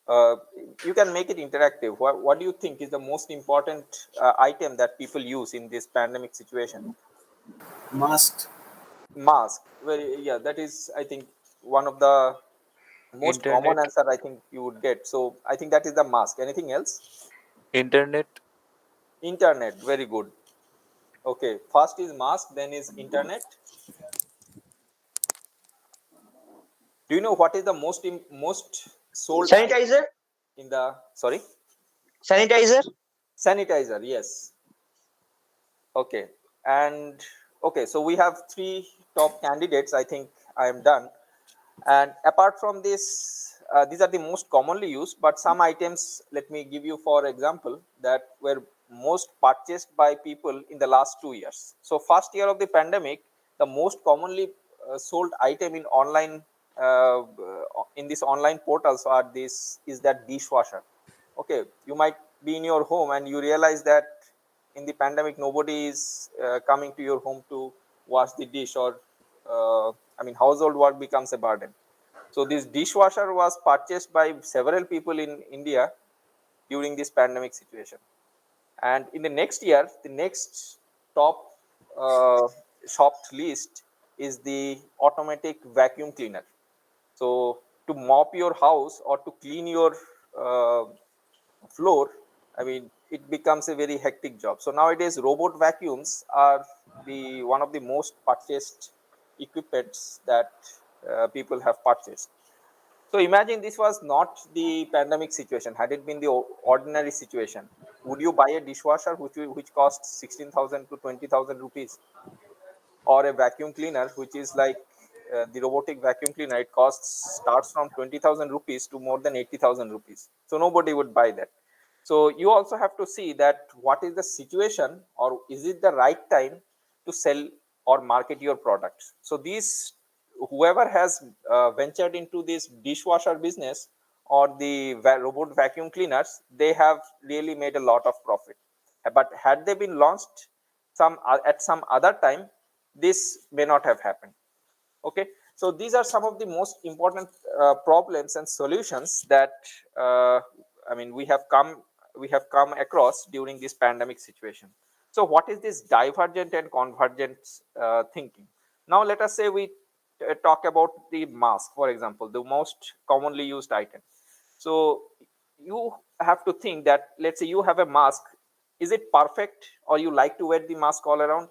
uh, you can make it interactive. What do you think is the most important item that people use in this pandemic situation? Must. Mask. Very, yeah, that is, I think, one of the most common Internet. answer I think you would get. So I think that is the mask. Anything else? Internet. Internet. Very good. Okay, first is mask, then is internet. Do you know what is the most sold item Sanitizer. in the, sorry? Sanitizer. Sanitizer, yes. Okay, and okay, so we have three top candidates. I think I am done. And apart from this, these are the most commonly used, but some items, let me give you for example, that were most purchased by people in the last 2 years. So first year of the pandemic, the most commonly sold item in online, in this online portals are this, is that dishwasher. Okay, you might be in your home and you realize that in the pandemic nobody is coming to your home to wash the dish, or household work becomes a burden. So this dishwasher was purchased by several people in India during this pandemic situation. And in the next year, the next top uh, shopped list is the automatic vacuum cleaner. So to mop your house or to clean your uh, floor, it becomes a very hectic job. So nowadays robot vacuums are the one of the most purchased equipments that people have purchased. So imagine this was not the pandemic situation. Had it been the ordinary situation, would you buy a dishwasher which costs 16,000 to 20,000 rupees, or a vacuum cleaner which is like the robotic vacuum cleaner? It costs starts from 20,000 rupees to more than 80,000 rupees. So nobody would buy that. So you also have to see that what is the situation, or is it the right time to sell or market your products. So these, whoever has ventured into this dishwasher business or the robot vacuum cleaners, they have really made a lot of profit. But had they been launched at some other time, this may not have happened. Okay, so these are some of the most important problems and solutions that I mean we have come across during this pandemic situation. So what is this divergent and convergent thinking? Now let us say we talk about the mask, for example, the most commonly used item. So you have to think that, let's say you have a mask, is it perfect, or you like to wear the mask all around?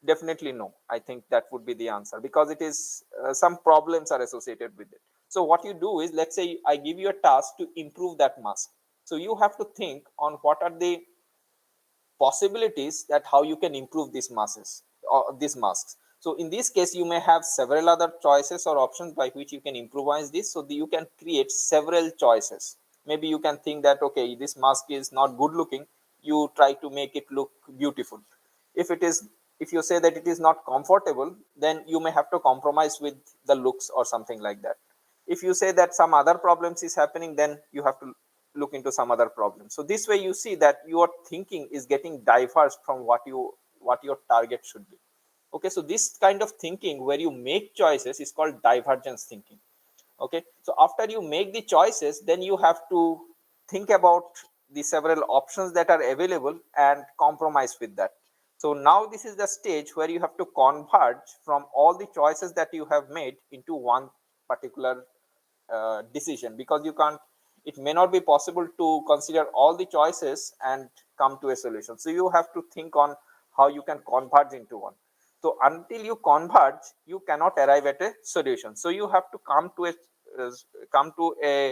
Definitely no. I think that would be the answer, because it is some problems are associated with it. So what you do is, let's say I give you a task to improve that mask. So you have to think on what are the possibilities that how you can improve these masks or these masks. So in this case, you may have several other choices or options by which you can improvise this, so that you can create several choices. Maybe you can think that, okay, this mask is not good looking, you try to make it look beautiful. If it is, if you say that it is not comfortable, then you may have to compromise with the looks or something like that. If you say that some other problems is happening, then you have to look into some other problem. So this way you see that your thinking is getting diverged from what your target should be. Okay, so this kind of thinking where you make choices is called divergence thinking. Okay, so after you make the choices, then you have to think about the several options that are available and compromise with that. So now this is the stage where you have to converge from all the choices that you have made into one particular decision, because you can't, it may not be possible to consider all the choices and come to a solution. So you have to think on how you can converge into one. So until you converge, you cannot arrive at a solution. So you have to come to uh,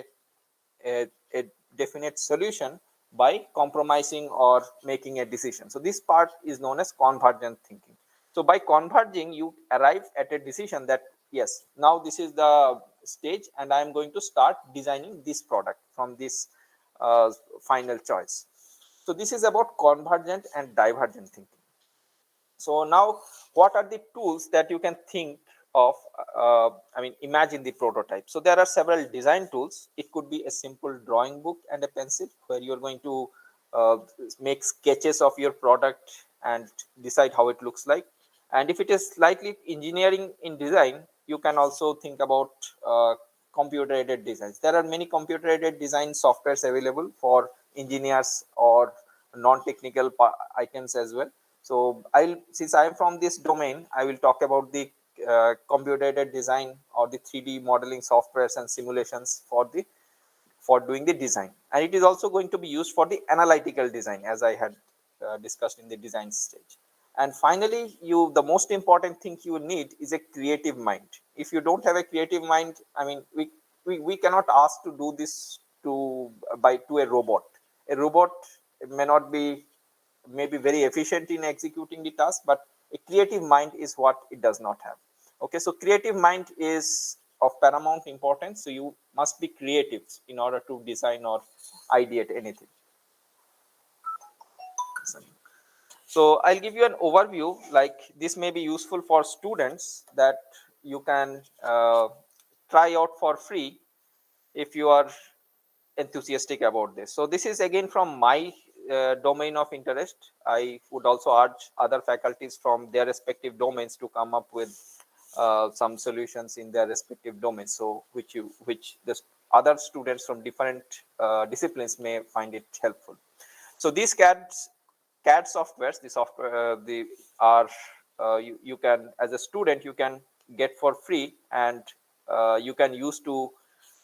a definite solution by compromising or making a decision. So this part is known as convergent thinking. So by converging, you arrive at a decision that, yes, now this is the stage and I am going to start designing this product from this final choice. So this is about convergent and divergent thinking. So now, what are the tools that you can think of? I mean, imagine the prototype. So there are several design tools. It could be a simple drawing book and a pencil where you're going to make sketches of your product and decide how it looks like. And if it is slightly engineering in design, you can also think about computer aided designs. There are many computer aided design softwares available for engineers or non-technical items as well. So since I am from this domain, I will talk about the computer aided design or the 3D modeling softwares and simulations for doing the design. And it is also going to be used for the analytical design, as I had discussed in the design stage. And finally, the most important thing you need is a creative mind. If you don't have a creative mind, I mean, we cannot ask to do this to a robot. A robot may not be maybe very efficient in executing the task, but a creative mind is what it does not have. Okay, so creative mind is of paramount importance. So you must be creative in order to design or ideate anything. So I'll give you an overview, like this may be useful for students that you can try out for free if you are enthusiastic about this. So this is again from my domain of interest. I would also urge other faculties from their respective domains to come up with some solutions in their respective domains. So which the other students from different disciplines may find it helpful. So these CAD softwares, the software, the are you can, as a student, you can get for free, and you can use to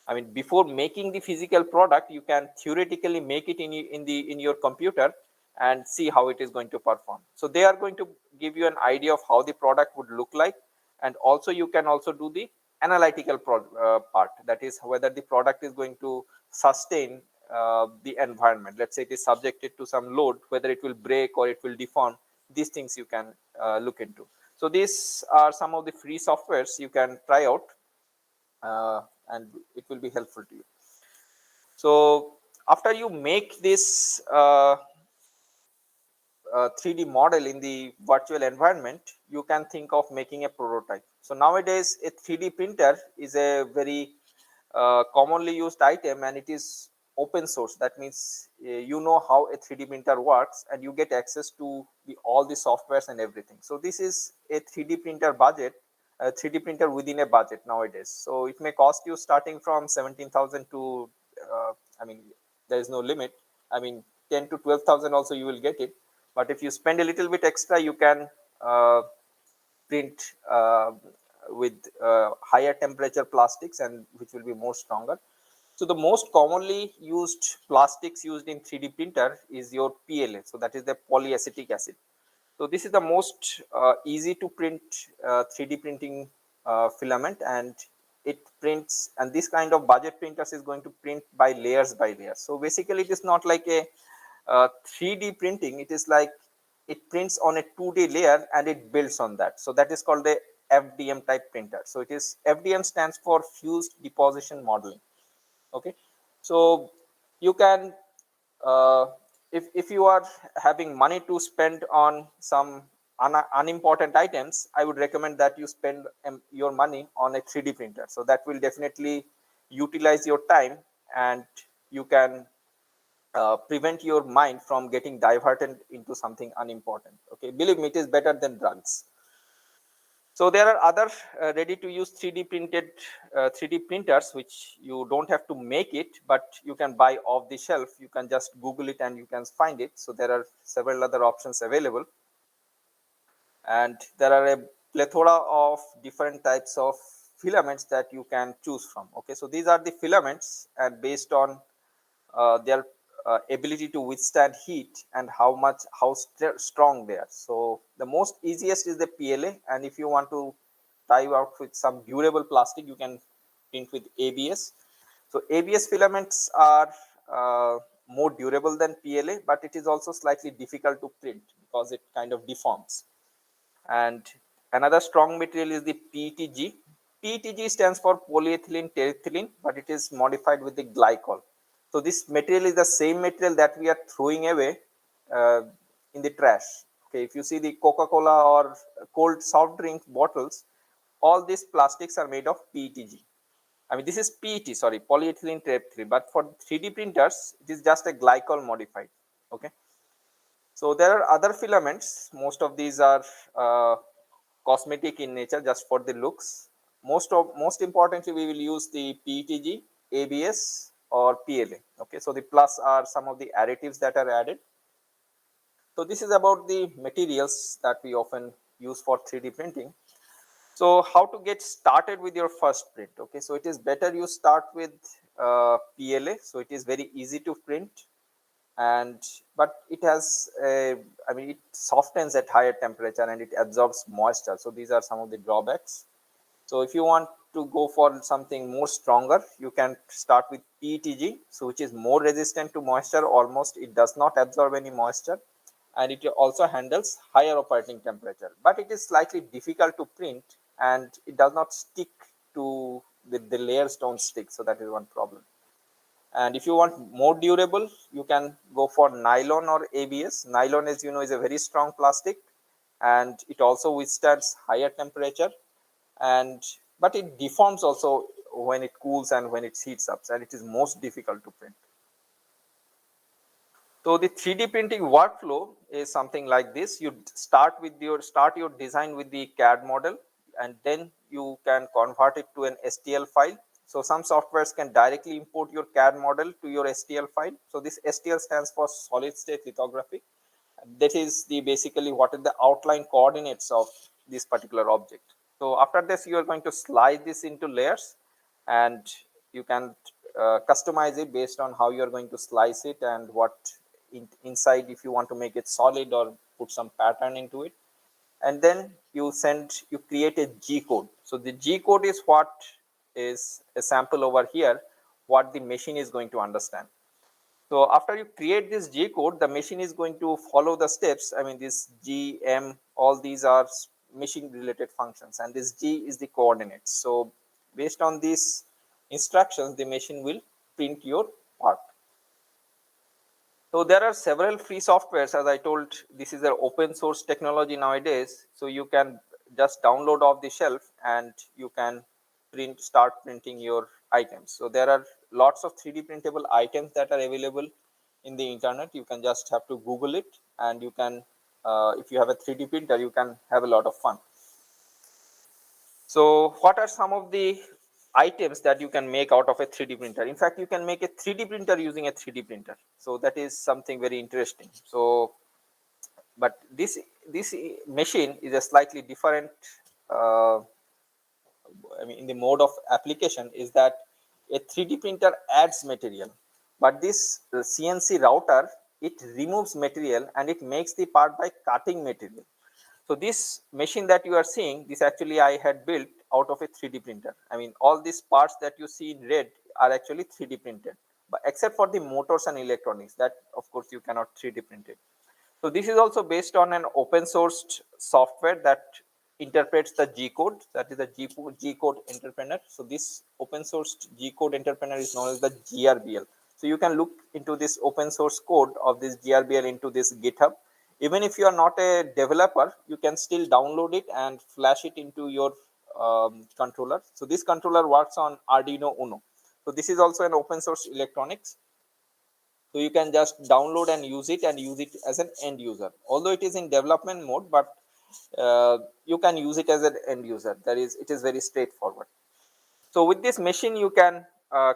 I mean, before making the physical product, you can theoretically make it in your computer and see how it is going to perform. So they are going to give you an idea of how the product would look like, and also you can also do the analytical part, that is whether the product is going to sustain the environment. Let's say it is subjected to some load, whether it will break or it will deform. These things you can look into. So these are some of the free softwares you can try out, and it will be helpful to you. So after you make this 3D model in the virtual environment, you can think of making a prototype. So nowadays, a 3D printer is a very commonly used item, and it is open source. That means you know how a 3D printer works, and you get access to all the softwares and everything. So this is a 3D printer budget, a 3D printer within a budget nowadays. So it may cost you starting from 17,000 to, I mean, there is no limit. I mean, 10 to 12,000 also you will get it. But if you spend a little bit extra, you can print with higher temperature plastics, and which will be more stronger. So the most commonly used plastics used in 3D printer is your PLA. So that is the polyacetic acid. So this is the most easy to print 3D printing filament, and it prints, and this kind of budget printers is going to print by layers by layers. So basically it is not like a 3D printing, it is like it prints on a 2D layer and it builds on that. So that is called the FDM type printer. So it is, FDM stands for fused deposition modeling. Okay, so you can if you are having money to spend on some unimportant items, I would recommend that you spend your money on a 3D printer. So that will definitely utilize your time, and you can prevent your mind from getting diverted into something unimportant. Okay, believe me, it is better than drugs. So there are other ready to use 3D printed 3D printers which you don't have to make it, but you can buy off the shelf. You can just Google it and you can find it. So there are several other options available, and there are a plethora of different types of filaments that you can choose from. Okay, so these are the filaments, and based on their ability to withstand heat and how strong they are. So the most easiest is the PLA, and if you want to tie out with some durable plastic, you can print with ABS. So ABS filaments are more durable than PLA, but it is also slightly difficult to print because it kind of deforms. And another strong material is the PETG. PETG stands for polyethylene terephthalate, but it is modified with the glycol. So this material is the same material that we are throwing away in the trash. Okay, if you see the Coca-Cola or cold soft drink bottles, all these plastics are made of PETG. I mean, this is PET, sorry, polyethylene terephthalate, but for 3D printers, it is just a glycol modified. Okay. So there are other filaments. Most of these are cosmetic in nature, just for the looks. Most importantly, we will use the PETG, ABS, or PLA. Okay, so the plus are some of the additives that are added. So this is about the materials that we often use for 3D printing. So how to get started with your first print? Okay, so it is better you start with PLA. So it is very easy to print, and but it has I mean, it softens at higher temperature and it absorbs moisture. So these are some of the drawbacks. So if you want to go for something more stronger, you can start with PETG, so which is more resistant to moisture. Almost it does not absorb any moisture, and it also handles higher operating temperature, but it is slightly difficult to print and it does not stick to the layers don't stick. So that is one problem. And if you want more durable, you can go for nylon or ABS. Nylon, as you know, is a very strong plastic, and it also withstands higher temperature, and but it deforms also when it cools and when it heats up, and it is most difficult to print. So the 3D printing workflow is something like this. You start your design with the CAD model, and then you can convert it to an STL file. So some softwares can directly import your CAD model to your STL file. So this STL stands for solid state lithography. That is the basically what are the outline coordinates of this particular object. So after this, you are going to slide this into layers, and you can customize it based on how you're going to slice it and what inside, if you want to make it solid or put some pattern into it. And then you create a G code. So the G code is what is a sample over here, what the machine is going to understand. So after you create this G code, the machine is going to follow the steps. I mean, this G, M, all these are machine related functions, and this G is the coordinates. So based on these instructions, the machine will print your part. So there are several free softwares. As I told, this is an open source technology nowadays. So you can just download off the shelf and you can start printing your items. So there are lots of 3D printable items that are available in the internet. You can just have to Google it, and you can, if you have a 3D printer, you can have a lot of fun. So what are some of the items that you can make out of a 3D printer? In fact, you can make a 3D printer using a 3D printer. So that is something very interesting. So, but this machine is a slightly different, I mean, in the mode of application is that a 3D printer adds material, but this CNC router, it removes material and it makes the part by cutting material. So this machine that you are seeing, this actually I had built out of a 3D printer. I mean, all these parts that you see in red are actually 3D printed, but except for the motors and electronics, that of course you cannot 3D print it. So this is also based on an open sourced software that interprets the G code, that is the G code entrepreneur. So this open sourced G code entrepreneur is known as the GRBL. So you can look into this open source code of this GRBL into this GitHub. Even if you are not a developer, you can still download it and flash it into your controller. So this controller works on Arduino Uno. So this is also an open source electronics. So you can just download and use it as an end user. Although it is in development mode, but you can use it as an end user. It is very straightforward. So with this machine, you can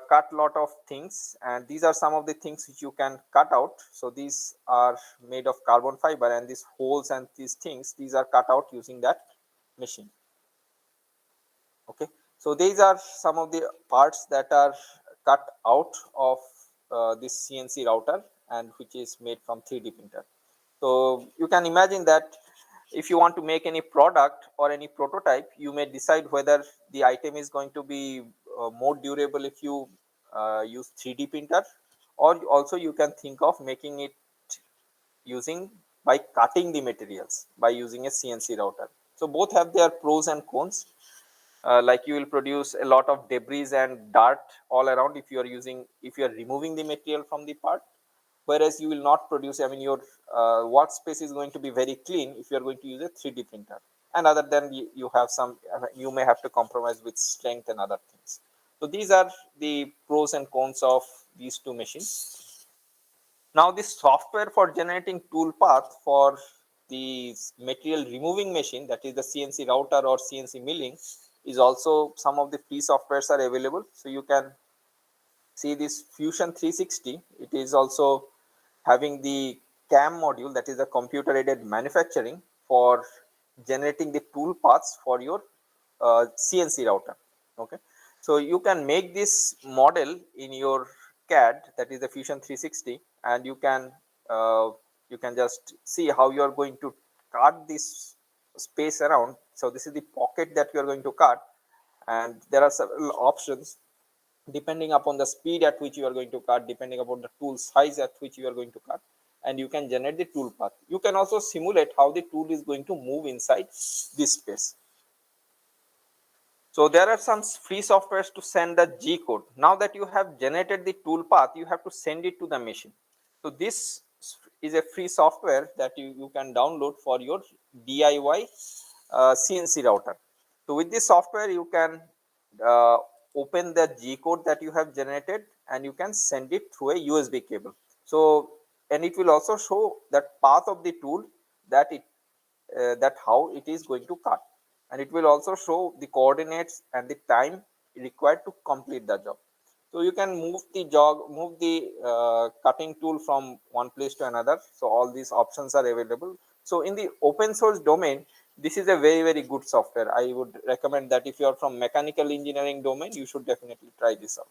cut lot of things, and these are some of the things which you can cut out. So these are made of carbon fiber, and these holes and these things, these are cut out using that machine. Okay, so these are some of the parts that are cut out of this CNC router, and which is made from 3D printer. So you can imagine that if you want to make any product or any prototype, you may decide whether the item is going to be more durable if you use 3D printer, or also you can think of making it using by cutting the materials by using a CNC router. So both have their pros and cons. Like you will produce a lot of debris and dirt all around if you are removing the material from the part, whereas you will not produce, I mean, your workspace is going to be very clean if you are going to use a 3D printer. And other than you have some, you may have to compromise with strength and other things. So these are the pros and cons of these two machines. Now this software for generating tool path for the material removing machine, that is the CNC router or CNC milling, is also, some of the free softwares are available. So you can see this Fusion 360. It is also having the CAM module, that is the computer aided manufacturing, for generating the tool paths for your CNC router. Okay, so you can make this model in your CAD, that is the Fusion 360, and you can just see how you are going to cut this space around. So this is the pocket that you are going to cut, and there are several options depending upon the speed at which you are going to cut, depending upon the tool size at which you are going to cut, and you can generate the tool path. You can also simulate how the tool is going to move inside this space. So there are some free softwares to send the G code. Now that you have generated the tool path, you have to send it to the machine. So this is a free software that you can download for your DIY CNC router. So with this software, you can open the G code that you have generated, and you can send it through a USB cable. So, and it will also show that path of the tool, that how it is going to cut, and it will also show the coordinates and the time required to complete the job. So you can move the cutting tool from one place to another. So all these options are available. So in the open source domain, this is a very, very good software. I would recommend that if you are from mechanical engineering domain, you should definitely try this out.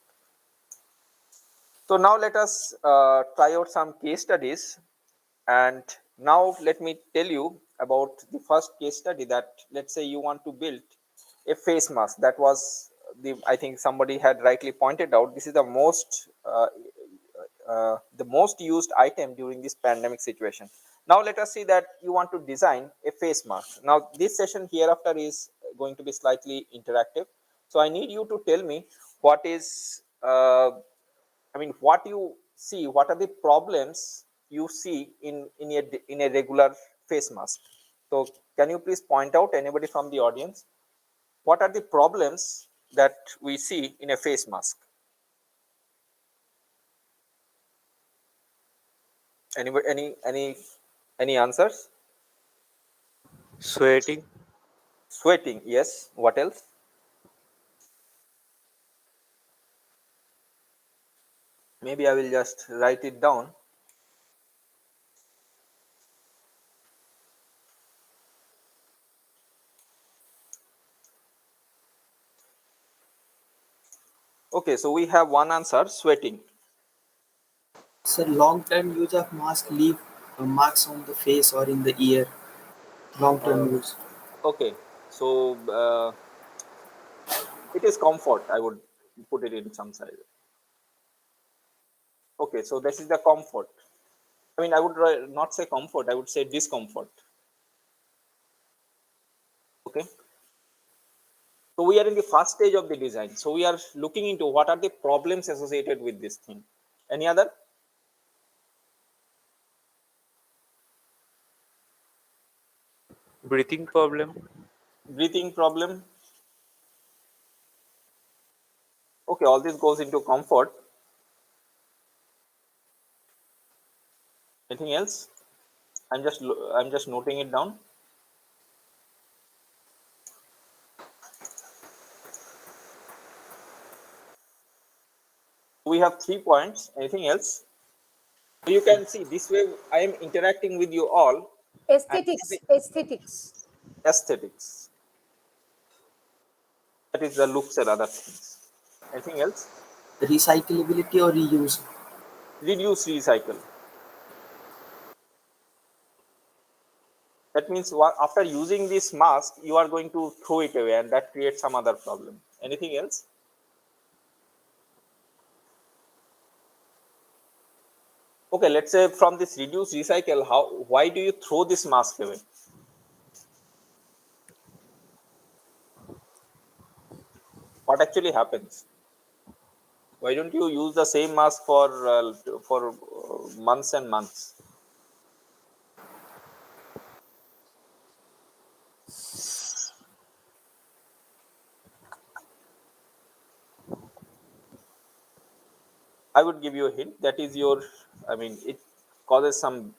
So now let us try out some case studies. And now let me tell you about the first case study. That, let's say you want to build a face mask. That was I think somebody had rightly pointed out, this is the most used item during this pandemic situation. Now let us see that you want to design a face mask. Now this session hereafter is going to be slightly interactive. So I need you to tell me what is what you see, what are the problems you see in a regular face mask. So can you please point out, anybody from the audience, what are the problems that we see in a face mask? Anybody, any answers? Sweating, Sweating, yes. What else? Maybe I will just write it down. Okay, so we have one answer, sweating. Sir, long-term use of mask leave marks on the face or in the ear. Long-term use. Okay, so it is comfort, I would put it in some side. Okay, so this is the comfort. I mean, I would not say comfort, I would say discomfort. Okay. So we are in the first stage of the design. So we are looking into what are the problems associated with this thing. Any other? breathing problem, Breathing problem. Okay, all this goes into comfort. Anything else? I'm just noting it down. We have 3 points. Anything else? So you can see this way I am interacting with you all. And this is Aesthetics, aesthetics. the aesthetics. That is the looks and other things. Anything else? Recyclability or reuse. Reduce, recycle. That means after using this mask, you are going to throw it away, and that creates some other problem. Anything else? Okay, let's say from this reduce, recycle, why do you throw this mask away? What actually happens? Why don't you use the same mask for months and months? I would give you a hint. That is your, I mean, it causes some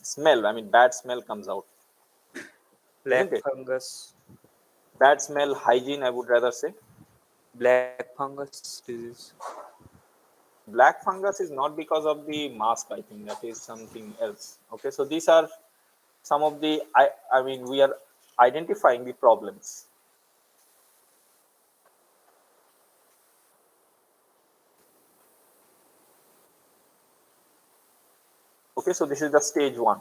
smell. I mean, bad smell comes out, isn't black it? fungus, Bad smell, hygiene, I would rather say. black fungus disease, Black fungus is not because of the mask. I think that is something else. Okay, so these are some of the, I mean, we are identifying the problems. Okay, so this is the stage 1.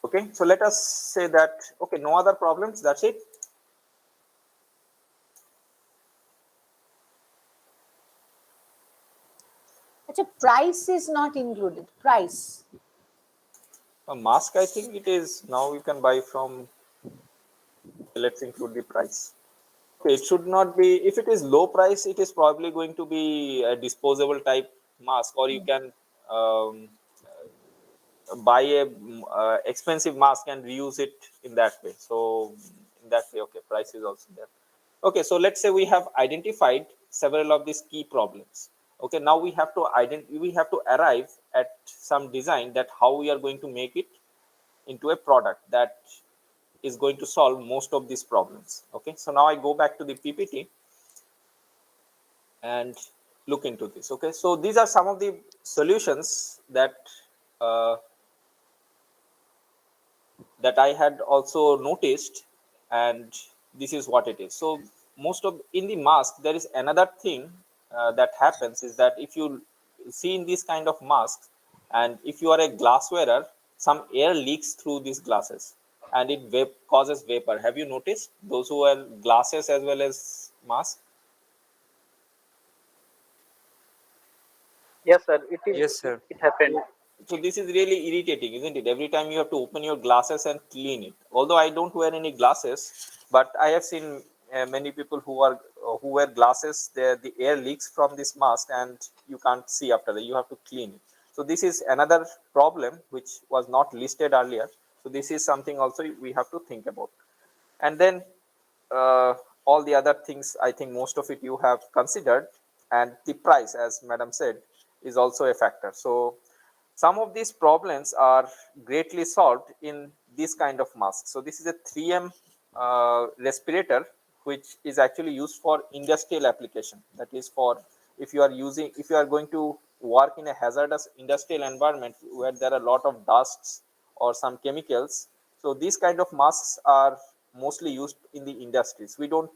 Okay, so let us say that, okay, no other problems, that's it. Achha, price is not included. Price. A mask, I think it is, now you can buy from, let's include the price. Okay, it should not be, if it is low price, it is probably going to be a disposable type mask, or you can um, buy a expensive mask and reuse it in that way. So in that way, okay, price is also there. Okay, so let's say we have identified several of these key problems. Okay, now we have to arrive at some design that how we are going to make it into a product that is going to solve most of these problems. Okay, so now I go back to the PPT and look into this. Okay, so these are some of the solutions that that I had also noticed, and this is what it is. So most of in the mask there is another thing that happens is that if you see in this kind of masks, and if you are a glass wearer, some air leaks through these glasses and it causes vapor. Have you noticed those who wear glasses as well as masks? Yes, sir. It is. Yes, sir. It happened. So this is really irritating, isn't it? Every time you have to open your glasses and clean it. Although I don't wear any glasses, but I have seen many people who wear glasses. The air leaks from this mask, and you can't see after that. You have to clean it. So this is another problem which was not listed earlier. So this is something also we have to think about. And then uh, all the other things, I think most of it you have considered, and the price, as madam said, is also a factor. So some of these problems are greatly solved in this kind of mask. So this is a 3M respirator, which is actually used for industrial application. That is for if you are going to work in a hazardous industrial environment where there are a lot of dusts or some chemicals. So these kind of masks are mostly used in the industries. We don't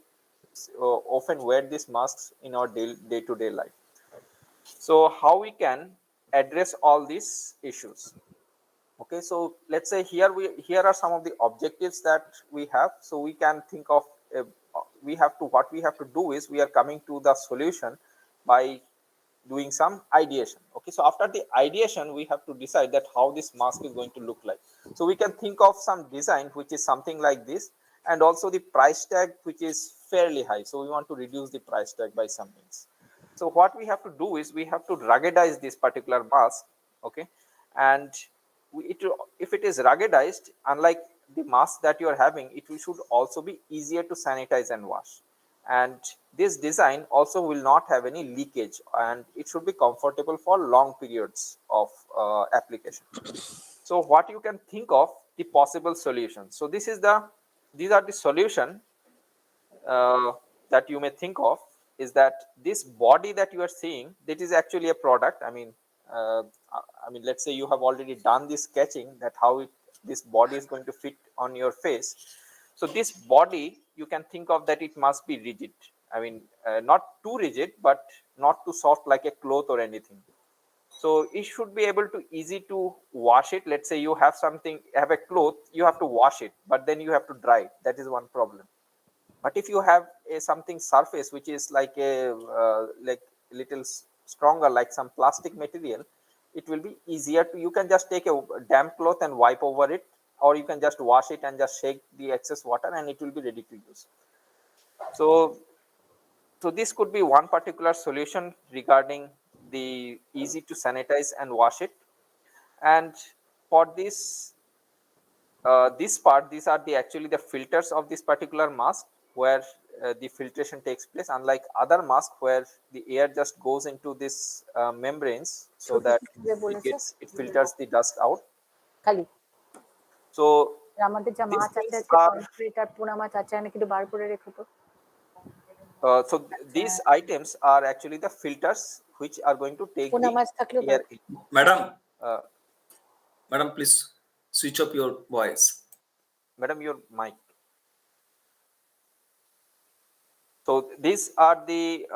often wear these masks in our day-to-day life. So how we can address all these issues? Okay, so let's say here are some of the objectives that we have. So we can think of what we have to do is we are coming to the solution by doing some ideation. Okay, so after the ideation we have to decide that how this mask is going to look like. So we can think of some design which is something like this, and also the price tag which is fairly high. So we want to reduce the price tag by some means. So what we have to do is we have to ruggedize this particular mask. Okay, and if it is ruggedized, unlike the mask that you are having, it should also be easier to sanitize and wash. And this design also will not have any leakage, and it should be comfortable for long periods of application. So what you can think of the possible solutions. So these are the solution that you may think of, is that this body that you are seeing, that is actually a product. Uh, let's say you have already done this sketching that how this body is going to fit on your face. So this body, you can think of that it must be rigid. Not too rigid, but not too soft like a cloth or anything. So it should be able to easy to wash it. Let's say you have a cloth, you have to wash it, but then you have to dry it. That is one problem. But if you have something surface which is like a little stronger, like some plastic material, it will be easier to, you can just take a damp cloth and wipe over it, or you can just wash it and just shake the excess water and it will be ready to use. So this could be one particular solution regarding the easy to sanitize and wash it. And for this part, these are actually the filters of this particular mask, where the filtration takes place, unlike other masks where the air just goes into this membranes, so that it filters the dust out. খালি So আমাদের যা these মাছ আছে things আজকে are complete আর পোনা মাছ আছে আমি কিন্তু বার করে রেখো তো these items are actually the filters which are going to take পোনা the মাছ থাকলেও air in. Madam, Uh, madam, please switch up your voice. Madam, your mic. So these are the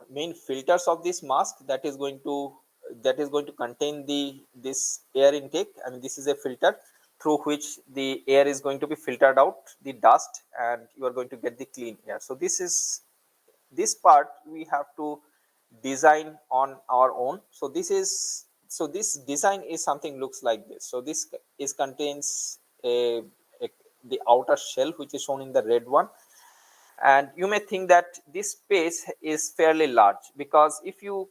main filters of this mask that is going to contain this air intake. This is a filter through which the air is going to be filtered out, the dust, and you are going to get the clean air. So this part we have to design on our own. So this design is something looks like this. So this contains the outer shell, which is shown in the red one. And you may think that this space is fairly large, because if you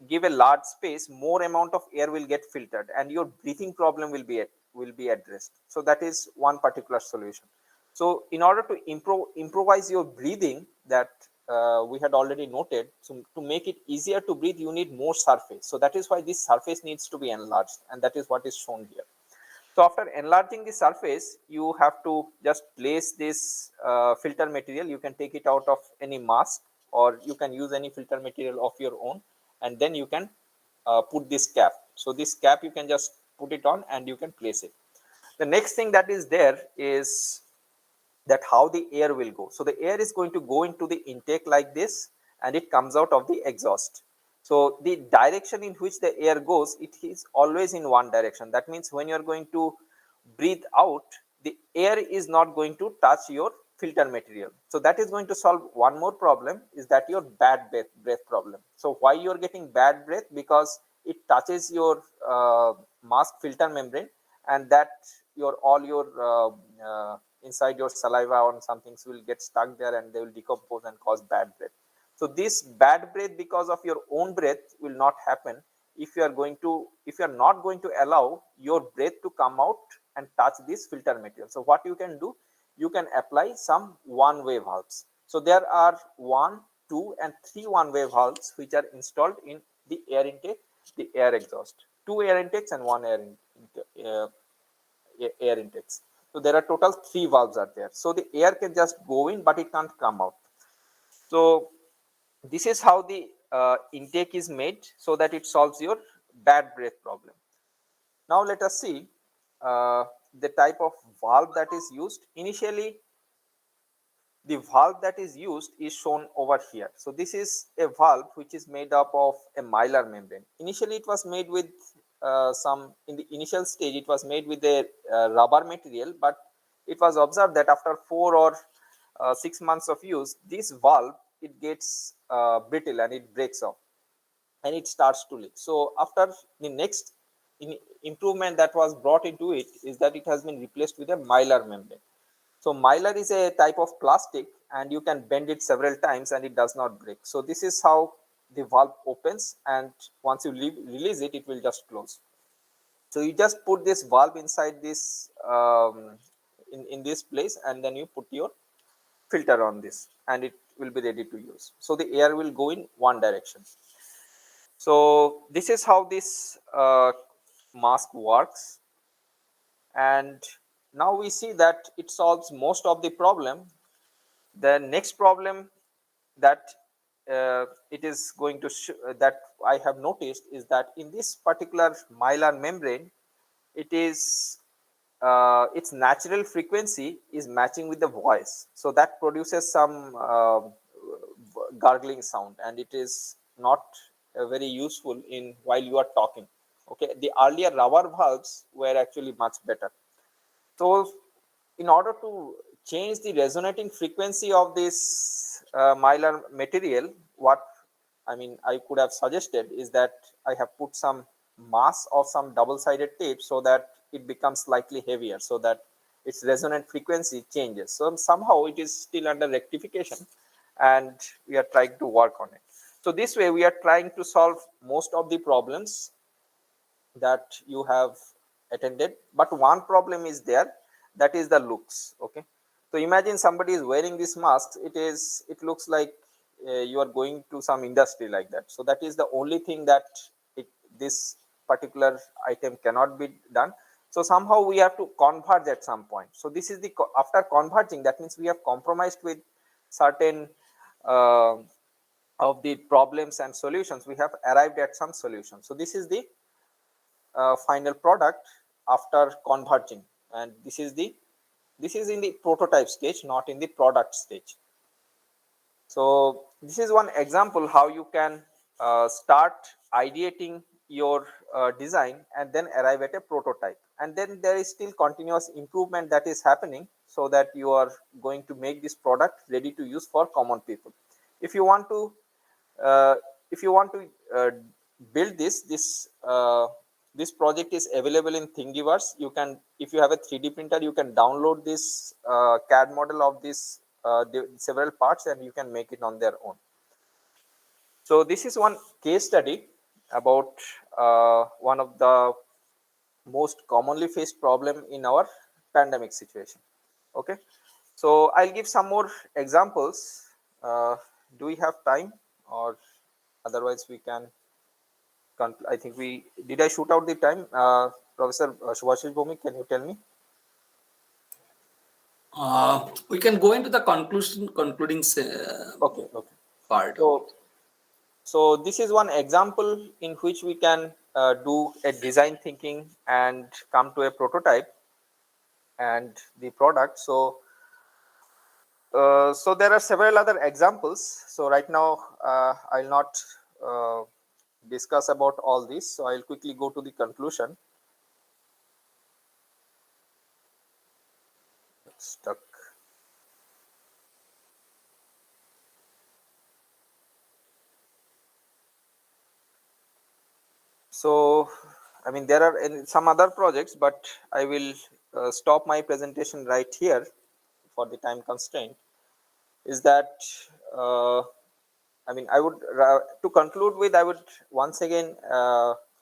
give a large space, more amount of air will get filtered and your breathing problem will be addressed. So that is one particular solution. So in order to improvise your breathing, that we had already noted, so to make it easier to breathe, you need more surface. So that is why this surface needs to be enlarged, and that is what is shown here. So after enlarging the surface, you have to just place this filter material. You can take it out of any mask, or you can use any filter material of your own, and then you can put this cap. So this cap, you can just put it on and you can place it. The next thing that is there is that how the air will go. So the air is going to go into the intake like this, and it comes out of the exhaust. So the direction in which the air goes, it is always in one direction. That means when you are going to breathe out, the air is not going to touch your filter material. So that is going to solve one more problem, is that your bad breath problem. So why you are getting bad breath? Because it touches your mask filter membrane, and that your all your inside your saliva or some things will get stuck there, and they will decompose and cause bad breath. So this bad breath because of your own breath will not happen if you are not going to allow your breath to come out and touch this filter material. So what you can do, you can apply some one-way valves. So there are 1, 2 and 3 one-way valves which are installed in the air intake, the air exhaust. 2 air intakes and 1 air intakes. So there are total 3 valves are there. So the air can just go in, but it can't come out. So this is how the intake is made, so that it solves your bad breath problem. Now let us see the type of valve that is used. Initially, the valve that is used is shown over here. So this is a valve which is made up of a mylar membrane. Initially it was made with in the initial stage it was made with a rubber material, but it was observed that after 4 or 6 months of use, this valve, it gets brittle and it breaks off and it starts to leak. So after the next improvement that was brought into it is that it has been replaced with a mylar membrane. So mylar is a type of plastic, and you can bend it several times and it does not break. So this is how the valve opens, and once you release it, it will just close. So you just put this valve inside this in this place, and then you put your filter on this, and it will be ready to use. So the air will go in one direction. So this is how this mask works, and now we see that it solves most of the problem. The next problem that it is going to that I have noticed is that in this particular mylar membrane, it is its natural frequency is matching with the voice, so that produces some gargling sound, and it is not very useful in while you are talking. Okay, the earlier rubber valves were actually much better. So in order to change the resonating frequency of this mylar material, what I could have suggested is that I have put some mass of some double-sided tape so that it becomes slightly heavier, so that its resonant frequency changes. So somehow it is still under rectification, and we are trying to work on it. So this way we are trying to solve most of the problems that you have attended, but one problem is there, that is the looks. Okay, so imagine somebody is wearing this mask, it looks like you are going to some industry like that. So that is the only thing that this particular item cannot be done. So somehow we have to converge at some point. So this is the after converging, that means we have compromised with certain of the problems and solutions. We have arrived at some solution. So this is the final product after converging, and this is in the prototype stage, not in the product stage. So this is one example how you can start ideating your design and then arrive at a prototype, and then there is still continuous improvement that is happening, so that you are going to make this product ready to use for common people. If you want to uh, build this project is available in Thingiverse. You can, if you have a 3D printer, you can download this CAD model of this several parts, and you can make it on their own. So this is one case study about one of the most commonly faced problem in our pandemic situation. Okay, so I'll give some more examples. Do we have time, or otherwise we can I think did I shoot out the time? Professor Subhashish Bhumi, can you tell me? We can go into the concluding Okay. part. So this is one example in which we can do a design thinking and come to a prototype and the product. So So there are several other examples. So right now, I'll not discuss about all this. So I'll quickly go to the conclusion. Stuck. So, I mean, there are some other projects, but I will stop my presentation right here for the time constraint. Is that I mean, to conclude with, I would once again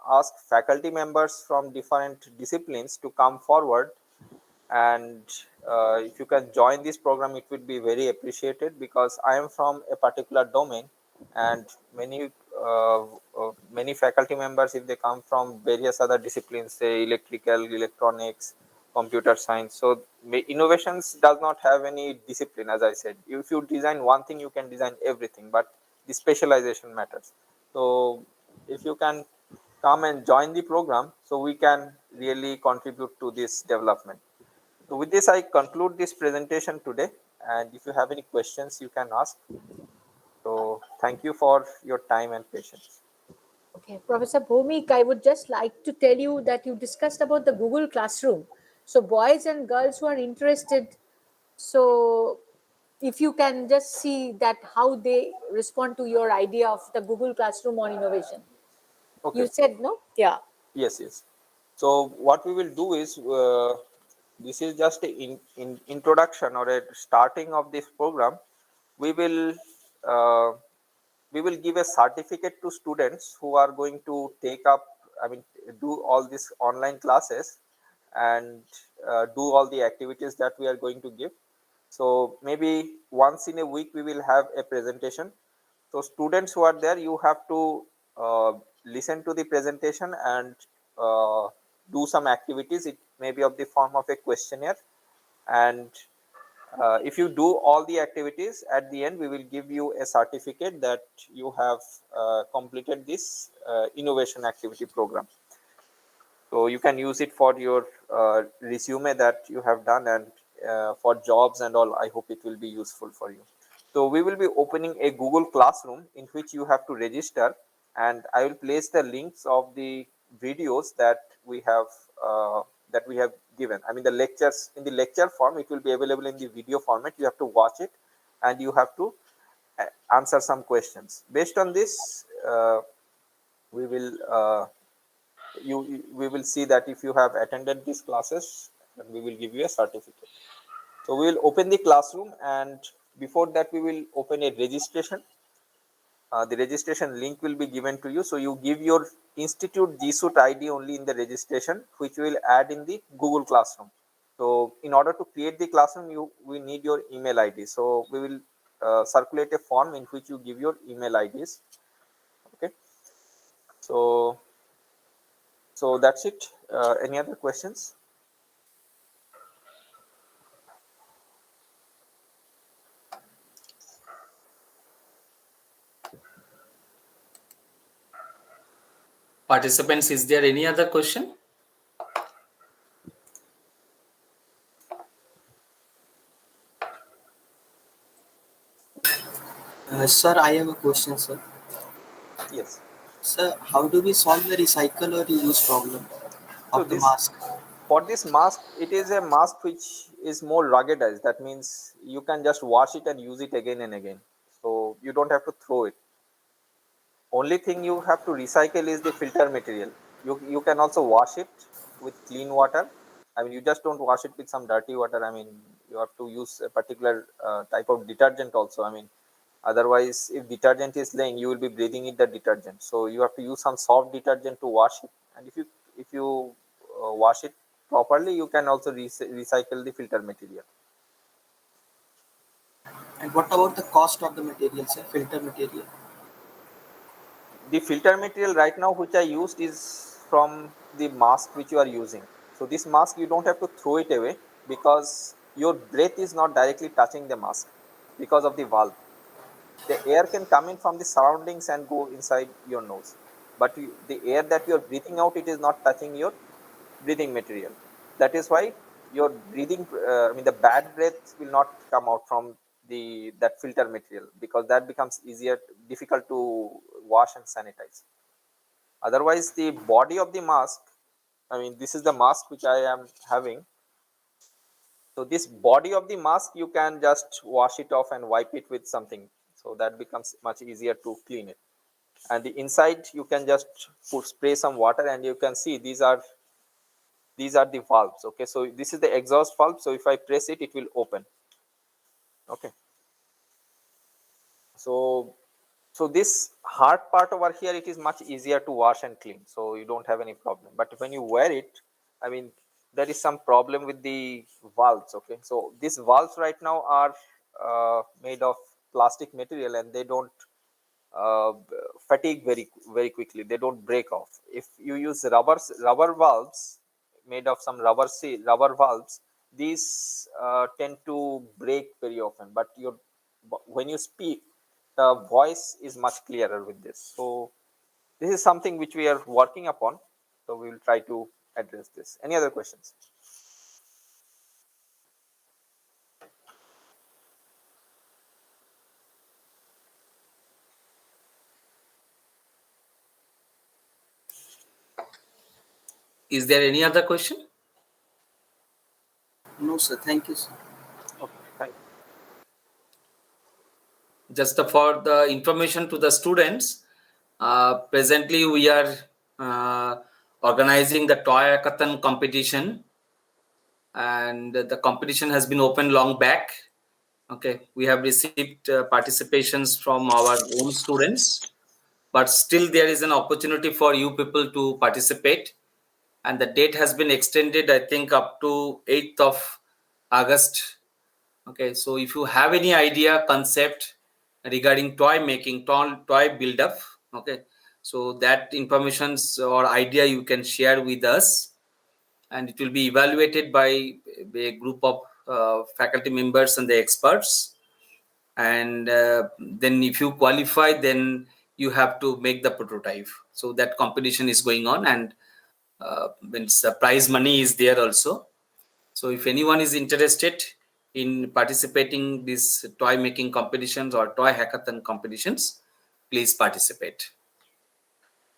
ask faculty members from different disciplines to come forward, and if you can join this program, it would be very appreciated, because I am from a particular domain, and many faculty members, if they come from various other disciplines, say electrical, electronics, computer science, so innovations does not have any discipline. As I said, if you design one thing, you can design everything, but the specialization matters. So if you can come and join the program, so we can really contribute to this development. So with this, I conclude this presentation today, and if you have any questions, you can ask. So thank you for your time and patience. Okay, Professor Bhomik, I would just like to tell you that you discussed about the Google Classroom. So boys and girls who are interested, so if you can just see that how they respond to your idea of the Google Classroom on innovation. Okay. You said no? Yeah. Yes, yes. So what we will do is, this is just a introduction or a starting of this program. We will uh, we will give a certificate to students who are going to take up, I mean, do all these online classes, and do all the activities that we are going to give. So maybe once in a week we will have a presentation. So students who are there, you have to listen to the presentation and uh, do some activities. It may be of the form of a questionnaire, and if you do all the activities, at the end we will give you a certificate that you have completed this innovation activity program. So you can use it for your resume that you have done, and for jobs and all. I hope it will be useful for you. So we will be opening a Google Classroom in which you have to register, and I will place the links of the videos that we have uh, given. I mean, the lectures in the lecture form, it will be available in the video format. You have to watch it, and you have to answer some questions. Based on this, we will we will see that if you have attended these classes, then we will give you a certificate. So we will open the classroom, and before that we will open a registration. The registration link will be given to you. So you give your institute GSUIT ID only in the registration, which we will add in the Google Classroom. So in order to create the classroom, we need your email ID. So we will circulate a form in which you give your email IDs. Okay. So that's it. Any other questions? Participants, is there any other question? Sir, I have a question, sir. Yes. Sir, how do we solve the recycle or reuse problem So of the this mask? for this mask, it is a mask which is more ruggedized. That means you can just wash it and use it again and again. So you don't have to throw it. Only thing you have to recycle is the filter material. You can also wash it with clean water. I mean, you just don't wash it with some dirty water. I mean, you have to use a particular type of detergent also. I mean, otherwise, if detergent is laying, you will be breathing in the detergent. So you have to use some soft detergent to wash it. And if you wash it properly, you can also recycle the filter material. And what about the cost of the material, sir? Filter material. The filter material right now which I used is from the mask which you are using. So this mask, you don't have to throw it away, because your breath is not directly touching the mask because of the valve. The air can come in from the surroundings and go inside your nose, but the air that you are breathing out, it is not touching your breathing material. That is why your breathing, I mean, the bad breath will not come out from that filter material, because that becomes difficult to wash and sanitize. Otherwise, the body of the mask, I mean, this is the mask which I am having. So this body of the mask, you can just wash it off and wipe it with something. So that becomes much easier to clean it. And the inside, you can just spray some water, and you can see these are the valves. Okay, so this is the exhaust valve. So if I press it, it will open. Okay. So this hard part over here, it is much easier to wash and clean, so you don't have any problem. But when you wear it, I mean, there is some problem with the valves. Okay, so these valves right now are made of plastic material, and they don't uh, fatigue very quickly. They don't break off. If you use rubber valves made of some rubber valves, these tend to break very often. But when you speak, the voice is much clearer with this. So this is something which we are working upon. So we will try to address this. Any other questions? Is there any other question? No, sir. Thank you, sir. Okay, thank you. Just for the information to the students, presently we are organizing the toy hackathon competition, and the competition has been opened long back. Okay, we have received participations from our own students, but still there is an opportunity for you people to participate, and the date has been extended, I think, up to 8th of August. Okay, so if you have any idea, concept regarding toy making, toy build up, okay, so that information or idea you can share with us, and it will be evaluated by a group of faculty members and the experts. And then if you qualify, then you have to make the prototype. So that competition is going on, and the prize money is there also. So if anyone is interested in participating these toy making competitions or toy hackathon competitions, please participate.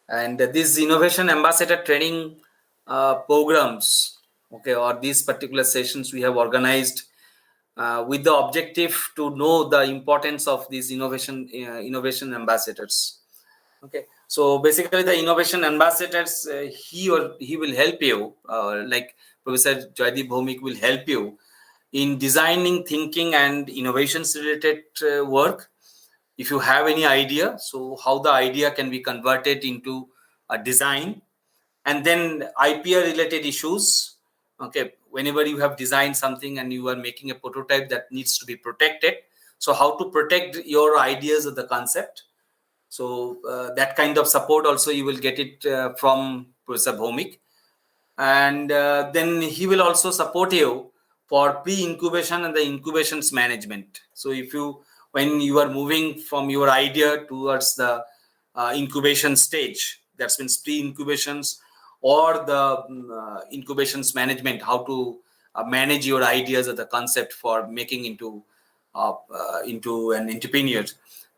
And these innovation ambassador training programs, okay, or these particular sessions we have organized with the objective to know the importance of these innovation ambassadors. Okay, so basically the innovation ambassadors, he will help you, like Professor Joydeep Bhomik will help you in designing, thinking, and innovations related work. If you have any idea, so how the idea can be converted into a design, and then IPR related issues. Okay, whenever you have designed something and you are making a prototype that needs to be protected, so how to protect your ideas of the concept. So that kind of support also you will get it from Professor Bhomik. And then he will also support you for pre-incubation and the incubations management. So if you, when you are moving from your idea towards the incubation stage, that means pre-incubations or the incubations management, how to manage your ideas or the concept for making into an entrepreneur.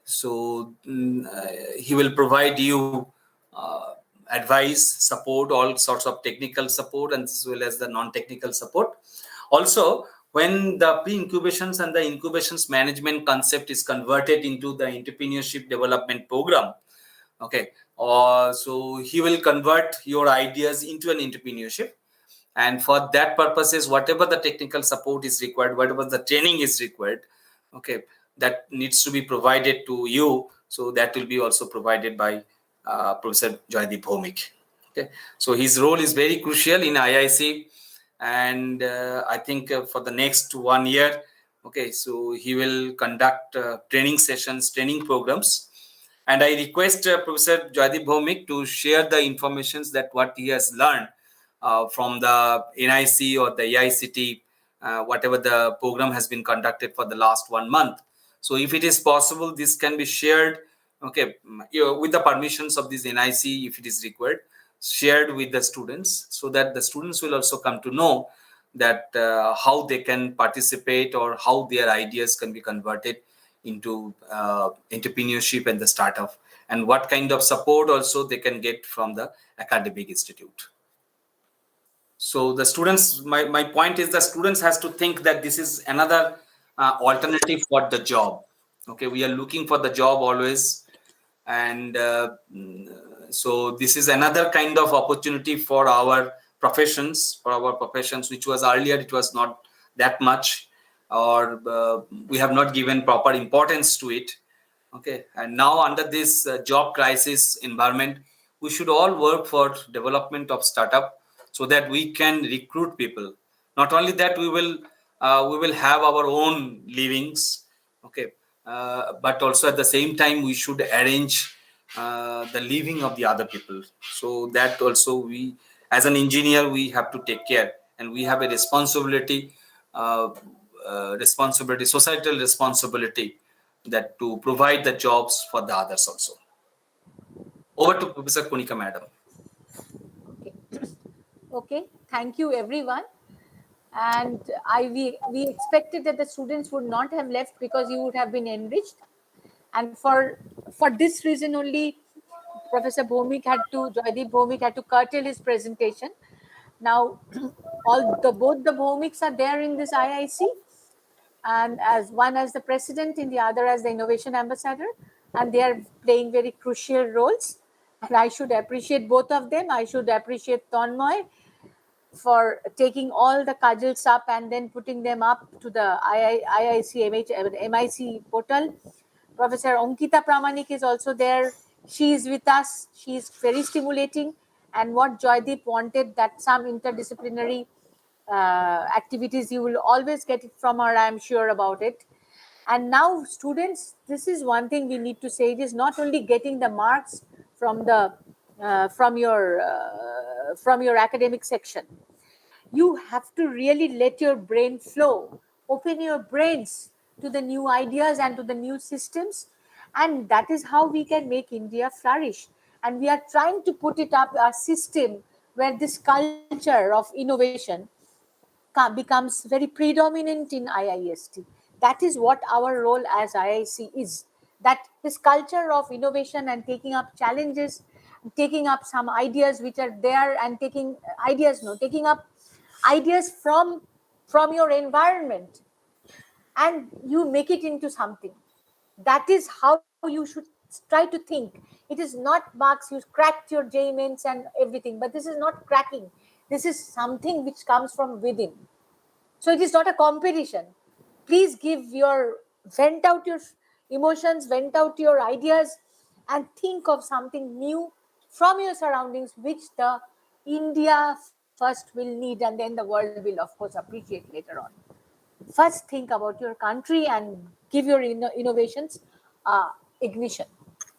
So he will provide you advice, support, all sorts of technical support, and as well as the non-technical support. Also, when the pre-incubations and the incubations management concept is converted into the entrepreneurship development program, okay, so he will convert your ideas into an entrepreneurship. And for that purposes, whatever the technical support is required, whatever the training is required, okay, that needs to be provided to you. So that will be also provided by Professor Joydeep Bhomik. Okay, so his role is very crucial in IIC, and I think for the next 1 year, okay, so he will conduct training sessions, training programs. And I request Professor Joydeep Bhomik to share the informations that what he has learned from the NIC or the AICT, whatever the program has been conducted for the last 1 month. So if it is possible, this can be shared, okay, with the permissions of this NIC, if it is required, shared with the students, so that the students will also come to know that how they can participate or how their ideas can be converted into entrepreneurship and the startup, and what kind of support also they can get from the academic institute. So the students, my point is the students has to think that this is another alternative for the job. Okay, we are looking for the job always, and so this is another kind of opportunity for our professions, which was earlier it was not that much, or we have not given proper importance to it. Okay, and now under this job crisis environment, we should all work for development of startup so that we can recruit people. Not only that, we will have our own livings. Okay, but also at the same time we should arrange the living of the other people. So that also we, as an engineer, we have to take care, and we have a uh, responsibility, societal responsibility, that to provide the jobs for the others also. Over to Professor Kunika, madam. Okay. Okay. Thank you, everyone. And we expected that the students would not have left because you would have been enriched. And for this reason only, Joydeep Bhomik had to curtail his presentation. Now, both the Bhomiks are there in this IIC, and as one as the president and the other as the innovation ambassador, and they are playing very crucial roles. And I should appreciate both of them. I should appreciate Tonmoy for taking all the cudgels up and then putting them up to the MIC portal. Professor Ankita Pramanik is also there. She is with us. She is very stimulating. And what Joydeep wanted, that some interdisciplinary activities, you will always get it from her, I am sure about it. And now, students, this is one thing we need to say. It is not only getting the marks from the from your academic section. You have to really let your brain flow, open your brains to the new ideas and to the new systems, and that is how we can make India flourish. And we are trying to put it up a system where this culture of innovation becomes very predominant in IIEST. That is what our role as IIC is. That this culture of innovation and taking up challenges, taking up some ideas which are there, and taking up ideas from your environment, and you make it into something. That is how you should try to think. It is not marks, you cracked your J-mains and everything, but this is not cracking. This is something which comes from within. So it is not a competition. Please vent out your emotions, vent out your ideas, and think of something new from your surroundings, which the India first will need, and then the world will, of course, appreciate later on. First, think about your country and give your innovations ignition.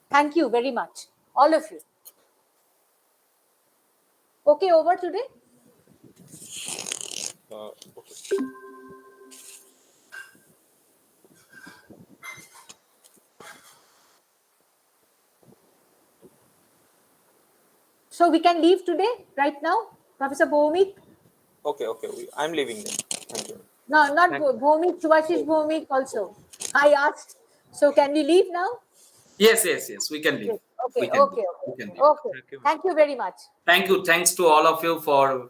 Thank you very much, all of you. Okay, over today. Okay. So we can leave today, right now, Professor Bhomik. Okay. I'm leaving then. Thank you. No, not Thank- Bhomik, Subhashish Bhomik also. I asked. So can we leave now? Yes, we can leave. Yes. Okay, We can leave. okay, We okay. can leave. Okay. Thank you. Thank you very much. Thank you. Thanks to all of you for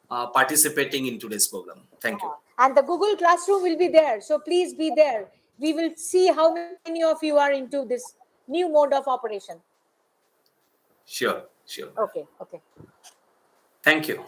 participating in today's program. Thank you. And the Google Classroom will be there. So please be there. We will see how many of you are into this new mode of operation. Sure. Okay, okay. Thank you.